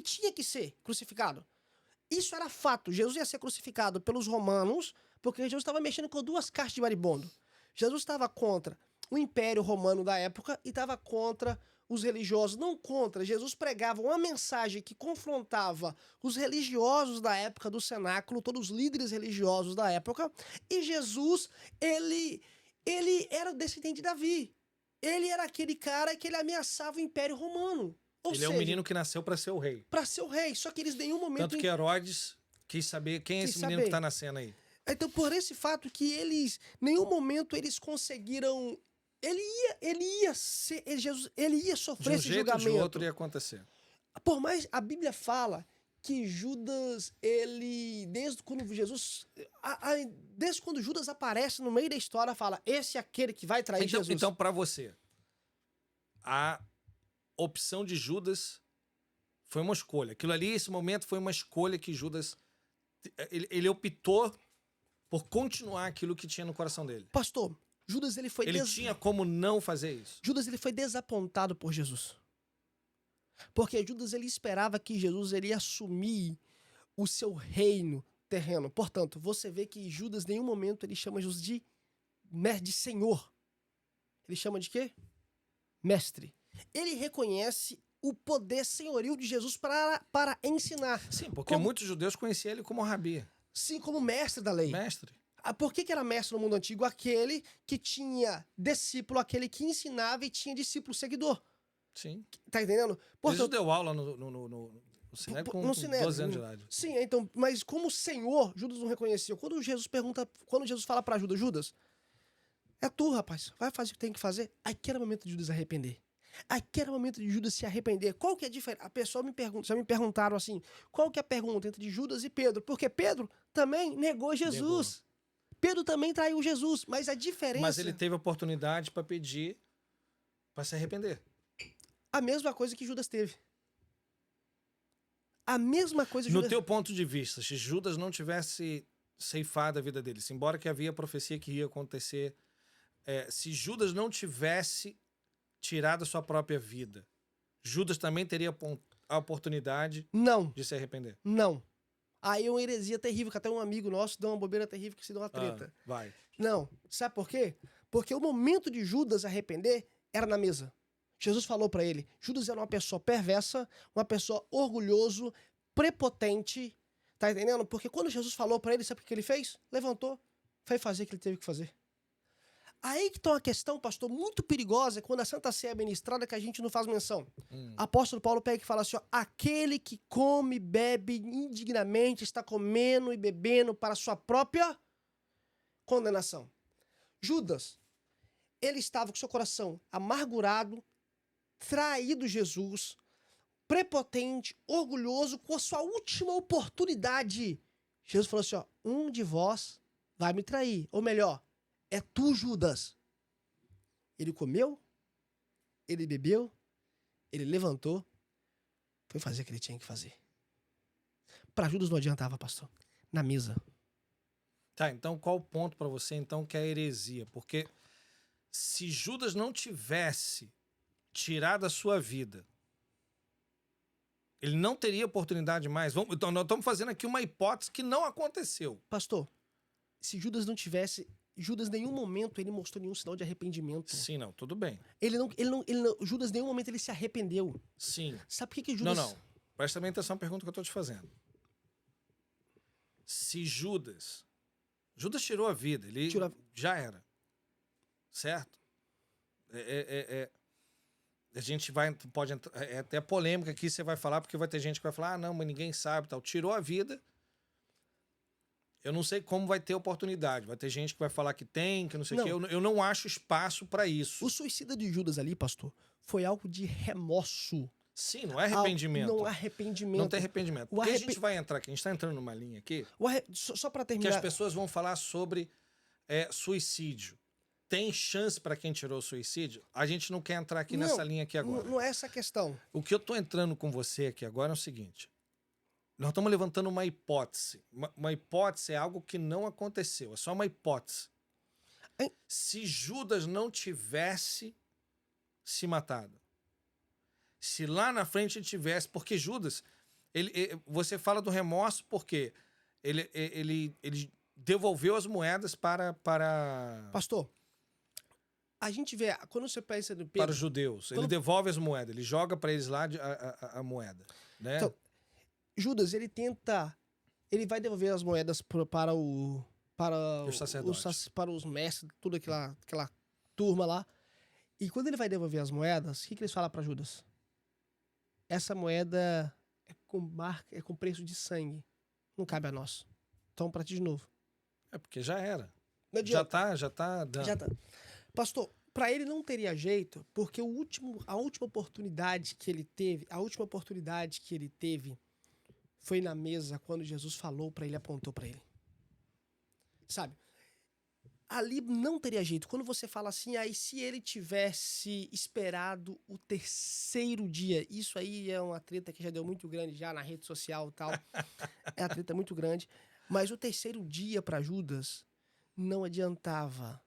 tinha que ser crucificado. Isso era fato. Jesus ia ser crucificado pelos romanos, porque Jesus estava mexendo com duas caixas de maribondo. Jesus estava contra o Império Romano da época e estava contra os religiosos. Não contra. Jesus pregava uma mensagem que confrontava os religiosos da época do cenáculo, todos os líderes religiosos da época. E Jesus, ele era descendente de Davi. Ele era aquele cara que ele ameaçava o Império Romano. Ele é um menino que nasceu para ser o rei. Para ser o rei, só que eles em nenhum momento... Tanto que Herodes quis saber quem é esse menino que tá nascendo aí. Então, por esse fato que eles, em nenhum momento eles conseguiram... Ele ia sofrer esse julgamento. De um jeito ou de outro ia acontecer. Por mais, a Bíblia fala que Judas, desde quando Judas aparece no meio da história, fala, esse é aquele que vai trair Jesus. Então, para você, a opção de Judas foi uma escolha. Aquilo ali, esse momento, foi uma escolha que Judas... Ele optou por continuar aquilo que tinha no coração dele. Pastor, Judas, ele tinha como não fazer isso. Judas, ele foi desapontado por Jesus. Porque Judas, ele esperava que Jesus iria assumir o seu reino terreno. Portanto, você vê que Judas, em nenhum momento, ele chama Jesus de Senhor. Ele chama de quê? Mestre. Ele reconhece o poder senhoril de Jesus para ensinar. Sim, porque muitos judeus conheciam ele como rabi. Sim, como mestre da lei. Mestre. Por que era mestre no mundo antigo? Aquele que tinha discípulo, aquele que ensinava e tinha discípulo seguidor. Sim. Tá entendendo? Jesus deu aula no Sinédrio com 12 anos de idade. Sim, então, mas como Senhor, Judas não reconhecia. Quando Jesus fala para Judas, é tu, rapaz, vai fazer o que tem que fazer. Aqui era o momento de Judas arrepender. Aqui era o momento de Judas se arrepender. Qual que é a diferença? A pessoa já me perguntaram assim, qual que é a pergunta entre Judas e Pedro? Porque Pedro também negou Jesus. Pedro também traiu Jesus, mas a diferença... Mas ele teve a oportunidade para pedir para se arrepender. A mesma coisa que Judas teve. A mesma coisa que No Judas... teu ponto de vista, se Judas não tivesse ceifado a vida dele, embora que havia profecia que ia acontecer, se Judas não tivesse tirado a sua própria vida, Judas também teria a oportunidade Não, de se arrepender. não. Aí é uma heresia terrível, que até um amigo nosso deu uma bobeira terrível que se deu uma treta. Vai. Não, sabe por quê? Porque o momento de Judas arrepender era na mesa. Jesus falou pra ele, Judas era uma pessoa perversa, uma pessoa orgulhoso, prepotente, tá entendendo? Porque quando Jesus falou pra ele, sabe o que ele fez? Levantou, foi fazer o que ele teve que fazer. Aí que tá uma questão, pastor, muito perigosa, quando a Santa Ceia é ministrada, que a gente não faz menção. Apóstolo Paulo pega e fala assim, ó, aquele que come e bebe indignamente está comendo e bebendo para sua própria condenação. Judas, ele estava com seu coração amargurado, traído Jesus, prepotente, orgulhoso, com a sua última oportunidade. Jesus falou assim, ó, um de vós vai me trair. Ou melhor, é tu, Judas. Ele comeu, ele bebeu, ele levantou, foi fazer o que ele tinha que fazer. Para Judas não adiantava, pastor. Na mesa. Tá, então qual o ponto para você, então, que é a heresia? Porque se Judas não tivesse tirado a sua vida, ele não teria oportunidade mais. Então, nós estamos fazendo aqui uma hipótese que não aconteceu. Pastor, se Judas não tivesse... Judas, em nenhum momento, ele mostrou nenhum sinal de arrependimento. Sim, não, tudo bem. Judas, em nenhum momento, ele se arrependeu. Sim. Sabe por que Judas... Não. Presta bem atenção na pergunta que eu estou te fazendo. Se Judas tirou a vida, ele já era. Certo? A gente pode entrar... É até polêmica aqui, você vai falar, porque vai ter gente que vai falar, não, mas ninguém sabe, tal. Tirou a vida... Eu não sei como vai ter oportunidade. Vai ter gente que vai falar que tem, que não sei o quê. Eu não acho espaço para isso. O suicida de Judas ali, pastor, foi algo de remorso. Sim, não é arrependimento. Não há arrependimento. Não tem arrependimento. Porque a gente vai entrar aqui, a gente está entrando numa linha aqui... Só para Que terminar... as pessoas vão falar sobre suicídio. Tem chance para quem tirou o suicídio? A gente não quer entrar aqui nessa linha aqui agora. Não é essa a questão. O que eu tô entrando com você aqui agora é o seguinte. Nós estamos levantando uma hipótese. Uma hipótese é algo que não aconteceu. É só uma hipótese. Se Judas não tivesse se matado, se lá na frente ele tivesse... Porque Judas... você fala do remorso porque ele devolveu as moedas para... Pastor, a gente vê... Quando você pensa no Pedro... Para os judeus. Ele devolve as moedas. Ele joga para eles lá a moeda. Né? Então, Judas, ele tenta... Ele vai devolver as moedas para os sacerdotes. Para os mestres, toda aquela turma lá. E quando ele vai devolver as moedas, o que eles falam para Judas? Essa moeda é com preço de sangue. Não cabe a nós. Toma para ti de novo. É porque já era. Já tá dando. Já tá. Pastor, para ele não teria jeito, porque a última oportunidade que ele teve foi na mesa quando Jesus falou para ele, apontou para ele. Sabe? Ali não teria jeito. Quando você fala assim, aí se ele tivesse esperado o terceiro dia, isso aí é uma treta que já deu muito grande já na rede social e tal. É uma treta muito grande. Mas o terceiro dia para Judas não adiantava.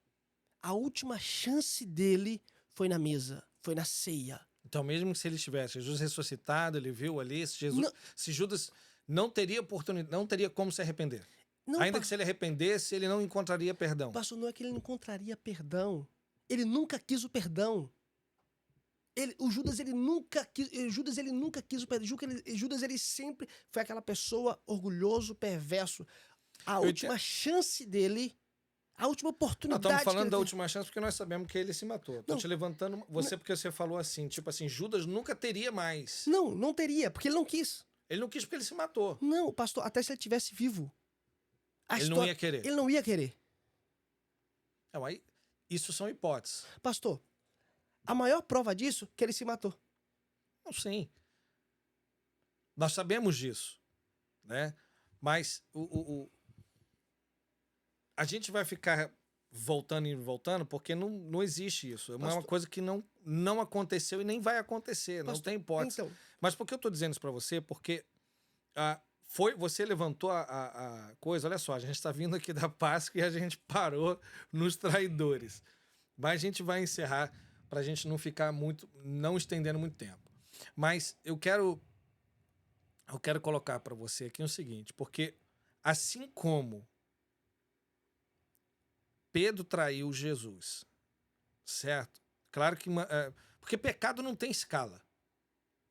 A última chance dele foi na mesa, foi na ceia. Então, mesmo que se ele tivesse Jesus ressuscitado, ele viu ali, se Judas não teria oportunidade, não teria como se arrepender. Não, ainda que se ele arrependesse, ele não encontraria perdão. Pastor, não é que ele não encontraria perdão. Ele nunca quis o perdão. Judas, ele nunca quis o perdão. Judas, ele sempre foi aquela pessoa orgulhoso, perverso. A última chance dele... A última oportunidade... Nós estamos falando da última chance porque nós sabemos que ele se matou. Estou te levantando você porque você falou assim, tipo assim, Judas nunca teria mais. Não teria, porque ele não quis. Ele não quis porque ele se matou. Não, pastor, até se ele tivesse vivo. Não ia querer. Ele não ia querer. Não, aí, isso são hipóteses. Pastor, a maior prova disso é que ele se matou. Não, sim. Nós sabemos disso, né? Mas a gente vai ficar voltando e voltando porque não existe isso. É uma Pastor- coisa que não aconteceu e nem vai acontecer, não Pastor, tem hipótese. Então, Mas por que eu tô dizendo isso para você? Porque você levantou a coisa, olha só, a gente está vindo aqui da Páscoa e a gente parou nos traidores. Mas a gente vai encerrar para a gente não ficar não estendendo muito tempo. Mas eu quero colocar para você aqui o seguinte, porque assim como Pedro traiu Jesus, certo? Claro que porque pecado não tem escala.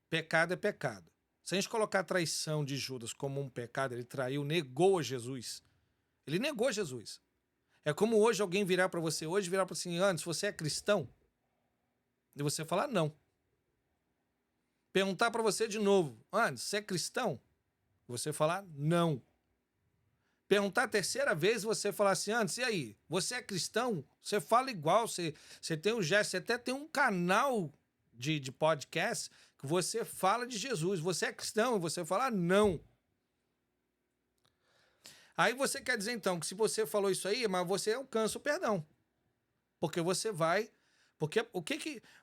Pecado é pecado. Se a gente colocar a traição de Judas como um pecado, ele traiu, negou a Jesus. Ele negou Jesus. É como hoje alguém virar para você, virar para assim, antes, você é cristão? E você falar não. Perguntar para você de novo, antes, você é cristão? Você falar não. Perguntar a terceira vez, você falar assim, antes, e aí, você é cristão? Você fala igual, você tem um gesto, você até tem um canal de podcast que você fala de Jesus. Você é cristão? E você fala não. Aí você quer dizer, então, que se você falou isso aí, mas você alcança o perdão. Porque você vai... Porque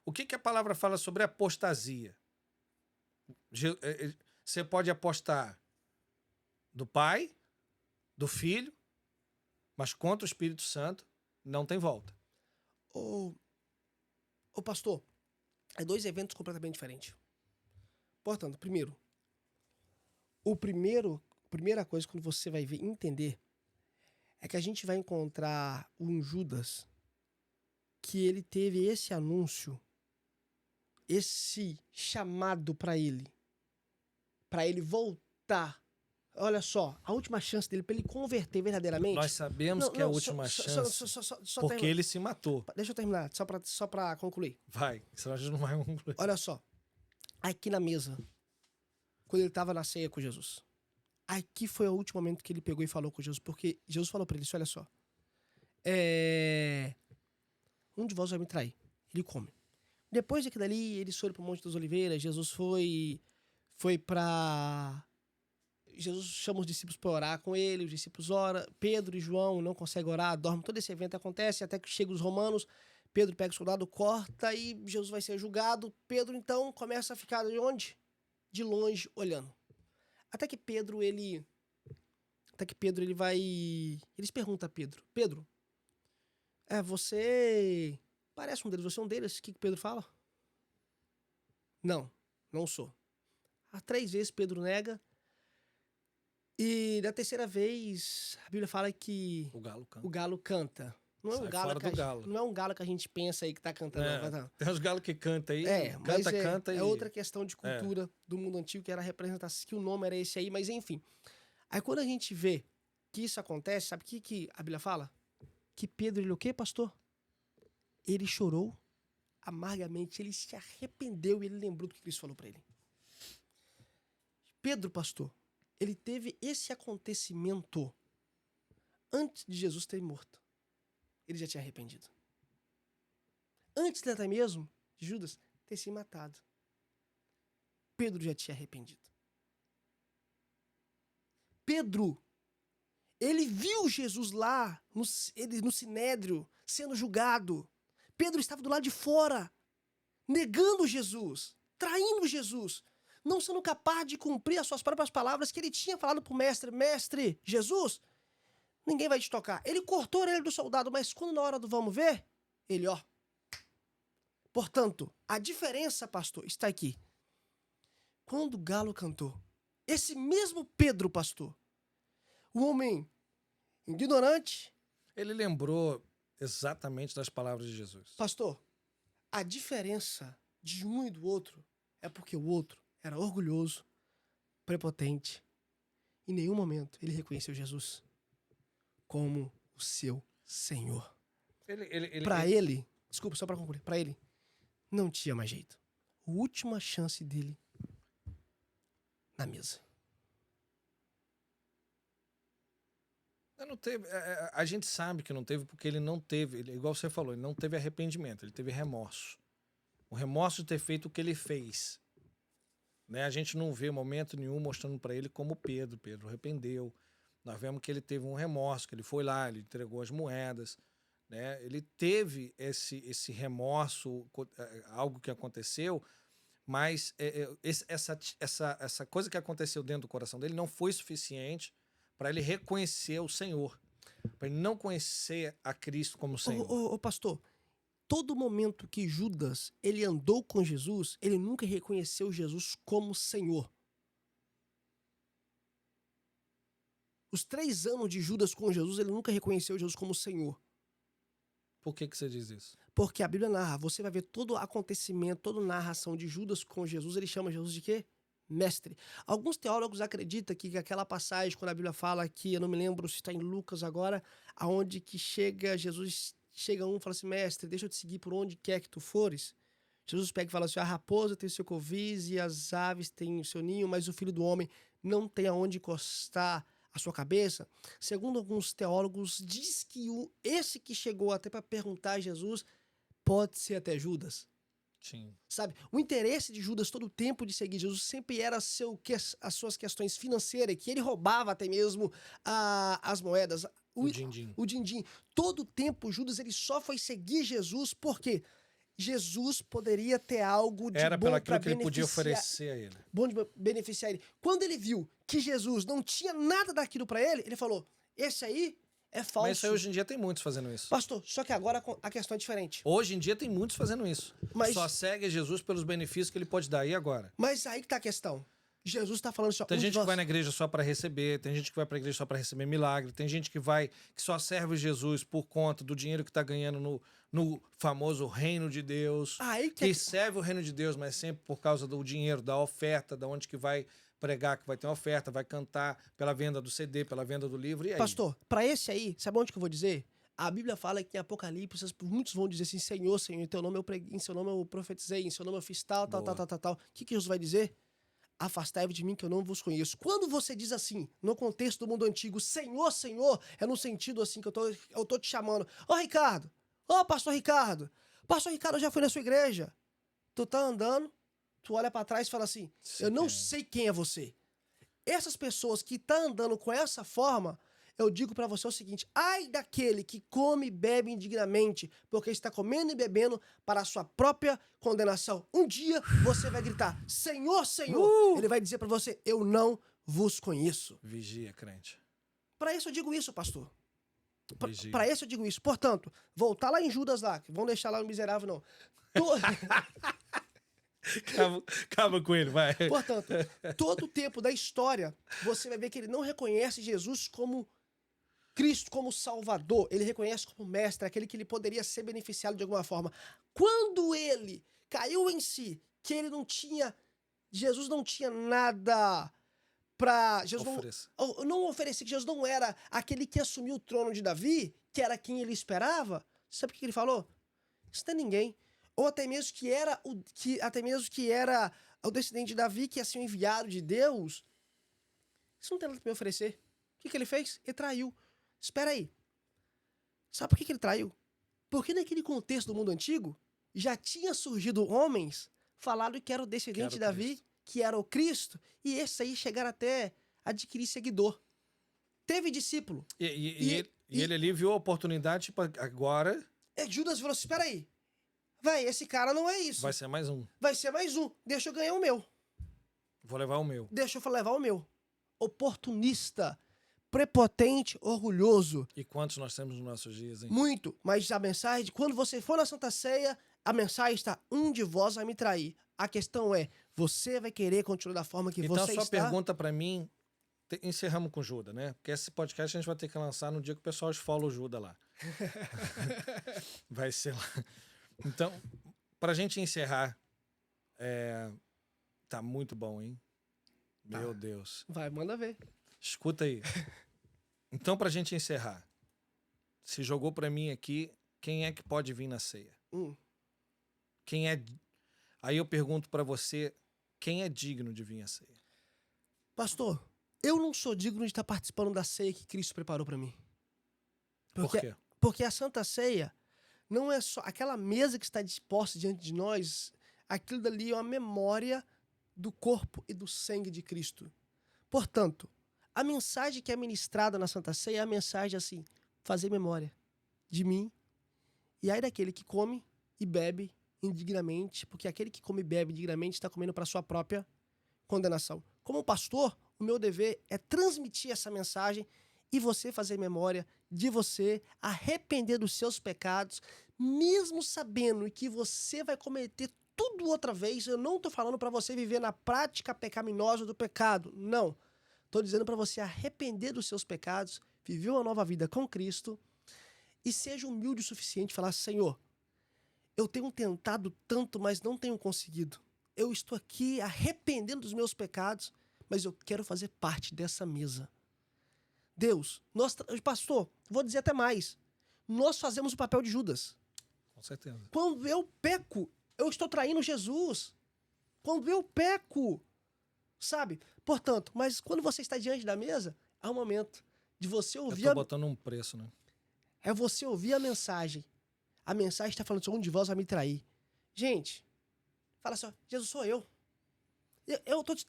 o que a palavra fala sobre apostasia? Você pode apostar do Pai, do Filho, mas contra o Espírito Santo não tem volta. ô pastor, é dois eventos completamente diferentes. Portanto, primeira coisa que você vai entender é que a gente vai encontrar um Judas que ele teve esse anúncio, esse chamado para ele voltar. Olha só, a última chance dele para ele converter verdadeiramente. Nós sabemos que é a última chance Só porque terminar. ele se matou. Deixa eu terminar, só pra concluir. Vai, senão a gente não vai concluir. Olha só, aqui na mesa, quando ele estava na ceia com Jesus, aqui foi o último momento que ele pegou e falou com Jesus, porque Jesus falou para ele, olha só, um de vós vai me trair. Ele come. Depois daquilo ali, eles foram para o Monte das Oliveiras, Jesus chama os discípulos para orar com ele, os discípulos oram, Pedro e João não conseguem orar, dormem, todo esse evento acontece, até que chegam os romanos, Pedro pega o soldado, corta e Jesus vai ser julgado. Pedro, então, começa a ficar de onde? De longe, olhando. Até que Pedro, ele vai... Eles perguntam a Pedro, você parece um deles, você é um deles? O que Pedro fala? Não sou. 3 vezes Pedro nega. E da terceira vez, a Bíblia fala que O galo canta. Não é um Sai galo fora do galo. não é um galo que a gente pensa aí que tá cantando. Não. Tem uns galos que cantam aí. Mas Canta. É outra questão de cultura do mundo antigo, que era a representação, que o nome era esse aí, mas enfim. Aí quando a gente vê que isso acontece, sabe o que a Bíblia fala? Que Pedro, ele o quê, pastor? Ele chorou amargamente, ele se arrependeu e ele lembrou do que Cristo falou para ele. Pedro, pastor, ele teve esse acontecimento antes de Jesus ter morto. Ele já tinha arrependido. Antes até mesmo de Judas ter se matado. Pedro já tinha arrependido. Pedro, ele viu Jesus lá no Sinédrio sendo julgado. Pedro estava do lado de fora, negando Jesus, traindo Jesus, não sendo capaz de cumprir as suas próprias palavras que ele tinha falado para o mestre, Jesus, ninguém vai te tocar. Ele cortou a orelha do soldado, mas quando na hora do vamos ver, ele, Portanto, a diferença, pastor, está aqui. Quando o galo cantou, esse mesmo Pedro, pastor, o homem ignorante... Ele lembrou exatamente das palavras de Jesus. Pastor, a diferença de um e do outro é porque o outro era orgulhoso, prepotente. Em nenhum momento ele reconheceu Jesus como o seu Senhor. Para ele, desculpa, só para concluir, para ele, não tinha mais jeito. A última chance dele na mesa. Não teve, a gente sabe que não teve porque ele não teve, igual você falou, ele não teve arrependimento, ele teve remorso. O remorso de ter feito o que ele fez. Né? A gente não vê momento nenhum mostrando para ele como Pedro arrependeu, Nós vemos que ele teve um remorso, que ele foi lá, ele entregou as moedas, né? Ele teve esse remorso, algo que aconteceu, mas essa coisa que aconteceu dentro do coração dele não foi suficiente para ele reconhecer o Senhor, para ele não conhecer a Cristo como Senhor. Ô, pastor, todo momento que Judas ele andou com Jesus, ele nunca reconheceu Jesus como Senhor. Os 3 anos de Judas com Jesus, ele nunca reconheceu Jesus como Senhor. Por que você diz isso? Porque a Bíblia narra, você vai ver todo acontecimento, toda narração de Judas com Jesus, ele chama Jesus de quê? Mestre. Alguns teólogos acreditam que aquela passagem, quando a Bíblia fala que, eu não me lembro se está em Lucas agora, aonde que Jesus chega um e fala assim, mestre, deixa eu te seguir por onde quer que tu fores. Jesus pega e fala assim, a raposa tem o seu covis e as aves têm o seu ninho, mas o Filho do Homem não tem aonde encostar a sua cabeça. Segundo alguns teólogos, diz que esse que chegou até para perguntar a Jesus pode ser até Judas. Sim. Sabe? O interesse de Judas todo o tempo de seguir Jesus sempre era as suas questões financeiras, que ele roubava até mesmo as moedas. O din-din. O din-din. Todo o tempo Judas ele só foi seguir Jesus porque Jesus poderia ter algo de Era bom pelo aquilo para que ele podia beneficiar. oferecer a ele. Bom de beneficiar ele. Quando ele viu que Jesus não tinha nada daquilo para ele, ele falou: esse aí é falso. Mas isso aí hoje em dia tem muitos fazendo isso. Pastor, só que agora a questão é diferente. Hoje em dia tem muitos fazendo isso. Mas- Só segue Jesus pelos benefícios que ele pode dar. E agora? Mas aí que tá a questão. Jesus está falando só. Tem gente que vai na igreja só para receber, tem gente que vai para a igreja só para receber milagre, tem gente que só serve Jesus por conta do dinheiro que está ganhando no famoso reino de Deus. Aí Que serve o reino de Deus, mas sempre por causa do dinheiro, da oferta, da onde que vai pregar, que vai ter uma oferta, vai cantar pela venda do CD, pela venda do livro. E aí? Pastor, para esse aí, sabe onde que eu vou dizer? A Bíblia fala que em Apocalipse, muitos vão dizer assim, Senhor, Senhor, em teu nome eu preguei, em seu nome eu profetizei, em seu nome eu fiz tal. Boa. O que Jesus vai dizer? Afastai-vos de mim que eu não vos conheço. Quando você diz assim, no contexto do mundo antigo, Senhor, Senhor, é no sentido assim que eu tô te chamando. Ô, Ricardo! Ô, pastor Ricardo! Pastor Ricardo, eu já fui na sua igreja. Tu tá andando, tu olha pra trás e fala assim, eu não sei quem é você. Essas pessoas que tá andando com essa forma, eu digo pra você o seguinte, ai daquele que come e bebe indignamente, porque está comendo e bebendo para a sua própria condenação. Um dia você vai gritar, Senhor, Senhor. Ele vai dizer pra você, eu não vos conheço. Vigia, crente. Pra isso eu digo isso, pastor. Vigia. Pra isso eu digo isso. Portanto, voltar lá em Judas lá, que vão deixar lá o miserável não. Acaba com ele, vai. Portanto, todo o tempo da história, você vai ver que ele não reconhece Jesus como Cristo, como Salvador. Ele reconhece como mestre, aquele que ele poderia ser beneficiado de alguma forma. Quando ele caiu em si, que ele não tinha, Jesus não tinha nada para Jesus não oferecia, que Jesus não era aquele que assumiu o trono de Davi, que era quem ele esperava. Sabe o que ele falou? Isso não é ninguém. Ou até mesmo que era o descendente de Davi, que ia ser o enviado de Deus. Isso não tem nada para me oferecer. O que ele fez? Ele traiu. Espera aí. Sabe por que ele traiu? Porque naquele contexto do mundo antigo, já tinha surgido homens falando que era o descendente de Davi, que era o Cristo, e esses aí chegaram até a adquirir seguidor. Teve discípulo. E ele ali viu a oportunidade, tipo, agora... Judas falou assim, espera aí. Véi, esse cara não é isso. Vai ser mais um. Vai ser mais um. Deixa eu ganhar o meu. Vou levar o meu. Deixa eu levar o meu. Oportunista, prepotente, orgulhoso. E quantos nós temos nos nossos dias, hein? Muito. Mas a mensagem, quando você for na Santa Ceia, a mensagem está, um de vós vai me trair. A questão é, você vai querer continuar da forma que então, você está? Então, só pergunta pra mim, encerramos com Judas, né? Porque esse podcast a gente vai ter que lançar no dia que o pessoal esfola o Judas lá. Vai ser lá. Então, pra gente encerrar, tá muito bom, hein? Meu Deus. Vai, manda ver. Escuta aí. Então, pra gente encerrar, se jogou pra mim aqui, quem é que pode vir na ceia? Quem é... Aí eu pergunto pra você, quem é digno de vir à ceia? Pastor, eu não sou digno de estar participando da ceia que Cristo preparou pra mim. Por quê? Porque a Santa Ceia não é só aquela mesa que está disposta diante de nós, aquilo dali é uma memória do corpo e do sangue de Cristo. Portanto, A mensagem que é ministrada na Santa Ceia é a mensagem assim, fazer memória de mim e aí daquele que come e bebe indignamente, porque aquele que come e bebe indignamente está comendo para sua própria condenação. Como pastor, o meu dever é transmitir essa mensagem e você fazer memória de você, arrepender dos seus pecados, mesmo sabendo que você vai cometer tudo outra vez. Eu não estou falando para você viver na prática pecaminosa do pecado, não. Estou dizendo para você arrepender dos seus pecados, viver uma nova vida com Cristo e seja humilde o suficiente e falar, Senhor, eu tenho tentado tanto, mas não tenho conseguido. Eu estou aqui arrependendo dos meus pecados, mas eu quero fazer parte dessa mesa. Deus, pastor, vou dizer até mais. Nós fazemos o papel de Judas. Com certeza. Quando eu peco, eu estou traindo Jesus. Quando eu peco, sabe? Portanto, mas quando você está diante da mesa, há um momento de você ouvir... Eu tô botando um preço, né? É você ouvir a mensagem. A mensagem está falando assim, um de vós vai me trair. Gente, fala assim, ó, Jesus sou eu.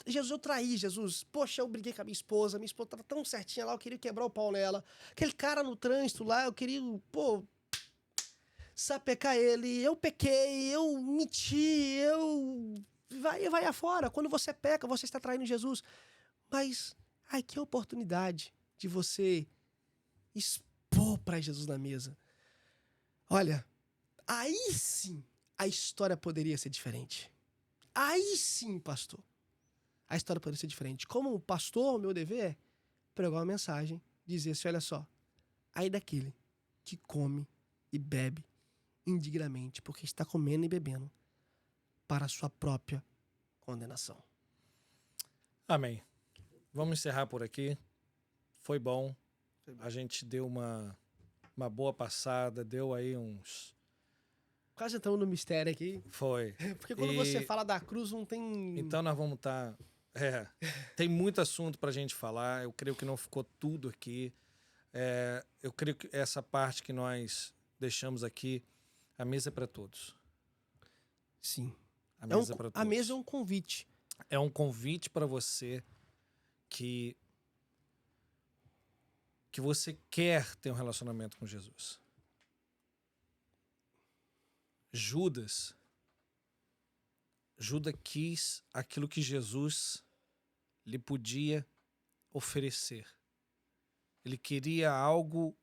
Jesus, eu traí, Jesus. Poxa, eu briguei com a minha esposa estava tão certinha lá, eu queria quebrar o pau nela. Aquele cara no trânsito lá, eu queria, sapecar ele. Eu pequei, eu menti, vai afora. Quando você peca, você está traindo Jesus. Mas, ai, que oportunidade de você expor para Jesus na mesa. Olha, aí sim a história poderia ser diferente. Aí sim, pastor, a história poderia ser diferente. Como pastor, o meu dever é pregar uma mensagem, dizer assim, olha só, aí daquele que come e bebe indignamente, porque está comendo e bebendo para a sua própria condenação. Amém. Vamos encerrar por aqui. Foi bom. A gente deu uma boa passada, deu aí uns... Quase entramos no mistério aqui. Foi. Porque quando você fala da cruz, não tem... Então nós vamos estar... tem muito assunto pra gente falar. Eu creio que não ficou tudo aqui. Eu creio que essa parte que nós deixamos aqui, a mesa é para todos. Sim. A mesa é para todos. A mesa é um convite. É um convite para você que você quer ter um relacionamento com Jesus. Judas quis aquilo que Jesus lhe podia oferecer. Ele queria algo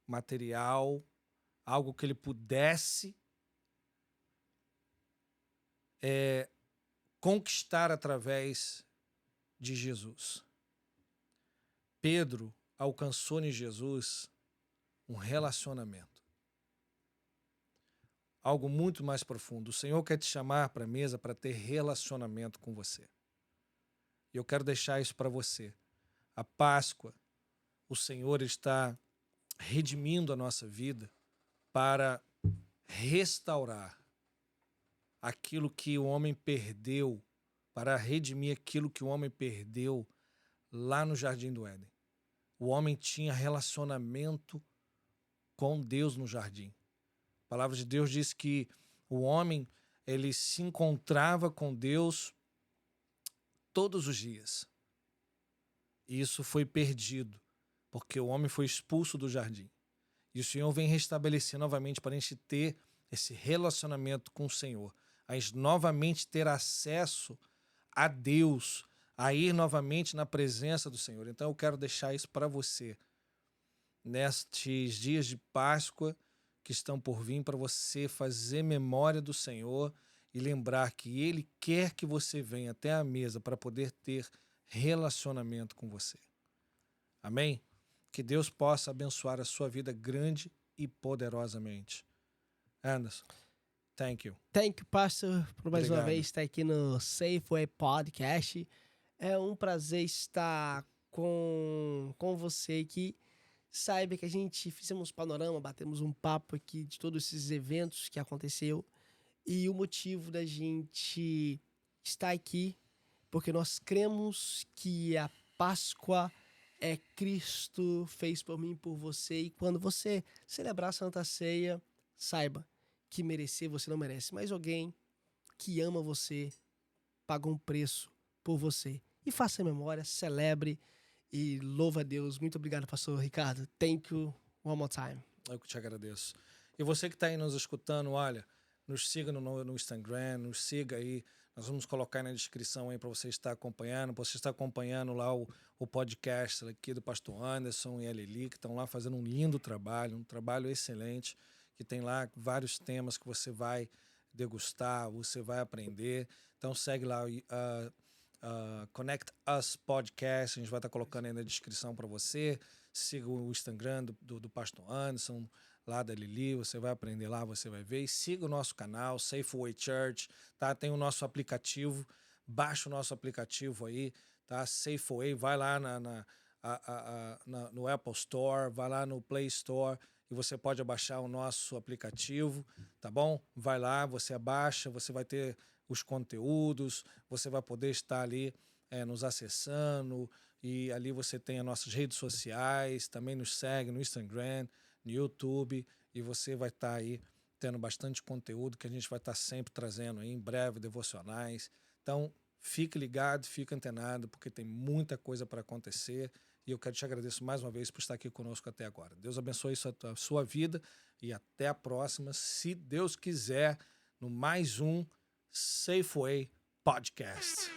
material, algo que ele pudesse conquistar através de Jesus. Pedro alcançou em Jesus um relacionamento. Algo muito mais profundo. O Senhor quer te chamar para a mesa para ter relacionamento com você. E eu quero deixar isso para você. A Páscoa, o Senhor está redimindo a nossa vida para restaurar aquilo que o homem perdeu, para redimir aquilo que o homem perdeu lá no Jardim do Éden. O homem tinha relacionamento com Deus no jardim. A palavra de Deus diz que o homem, ele se encontrava com Deus todos os dias. E isso foi perdido, porque o homem foi expulso do jardim. E o Senhor vem restabelecer novamente para a gente ter esse relacionamento com o Senhor, a gente novamente ter acesso a Deus, a ir novamente na presença do Senhor. Então eu quero deixar isso para você, nestes dias de Páscoa que estão por vir, para você fazer memória do Senhor e lembrar que Ele quer que você venha até a mesa para poder ter relacionamento com você. Amém? Que Deus possa abençoar a sua vida grande e poderosamente. Anderson, thank you. Thank you, pastor, por mais Obrigado. uma vez estar aqui no Safeway Podcast. É um prazer estar com você aqui. Saiba que a gente fizemos um panorama, batemos um papo aqui de todos esses eventos que aconteceu. E o motivo da gente estar aqui, porque nós cremos que a Páscoa é Cristo fez por mim e por você. E quando você celebrar a Santa Ceia, saiba que merecer você não merece, mas alguém que ama você pagou um preço por você. E faça memória, celebre E louva a Deus. Muito obrigado, pastor Ricardo. Thank you one more time. Eu que te agradeço. E você que está aí nos escutando, olha, nos siga no Instagram, nos siga aí. Nós vamos colocar aí na descrição aí para você estar acompanhando. Você está acompanhando lá o podcast aqui do pastor Anderson e a Lili, que estão lá fazendo um lindo trabalho, um trabalho excelente, que tem lá vários temas que você vai degustar, você vai aprender. Então segue lá Connect Us Podcast, a gente vai estar colocando aí na descrição para você. Siga o Instagram do pastor Anderson, lá da Lili, você vai aprender lá, você vai ver. E siga o nosso canal, Safeway Church, tá? Tem o nosso aplicativo, baixa o nosso aplicativo aí, tá? Safeway, vai lá no Apple Store, vai lá no Play Store e você pode baixar o nosso aplicativo, tá bom? Vai lá, você abaixa, você vai ter os conteúdos, você vai poder estar ali nos acessando, e ali você tem as nossas redes sociais, também nos segue no Instagram, no YouTube, e você vai estar aí tendo bastante conteúdo que a gente vai estar sempre trazendo aí, em breve, devocionais. Então, fique ligado, fique antenado, porque tem muita coisa para acontecer, e eu quero te agradecer mais uma vez por estar aqui conosco até agora. Deus abençoe a sua vida e até a próxima, se Deus quiser, no mais um Safeway Podcast.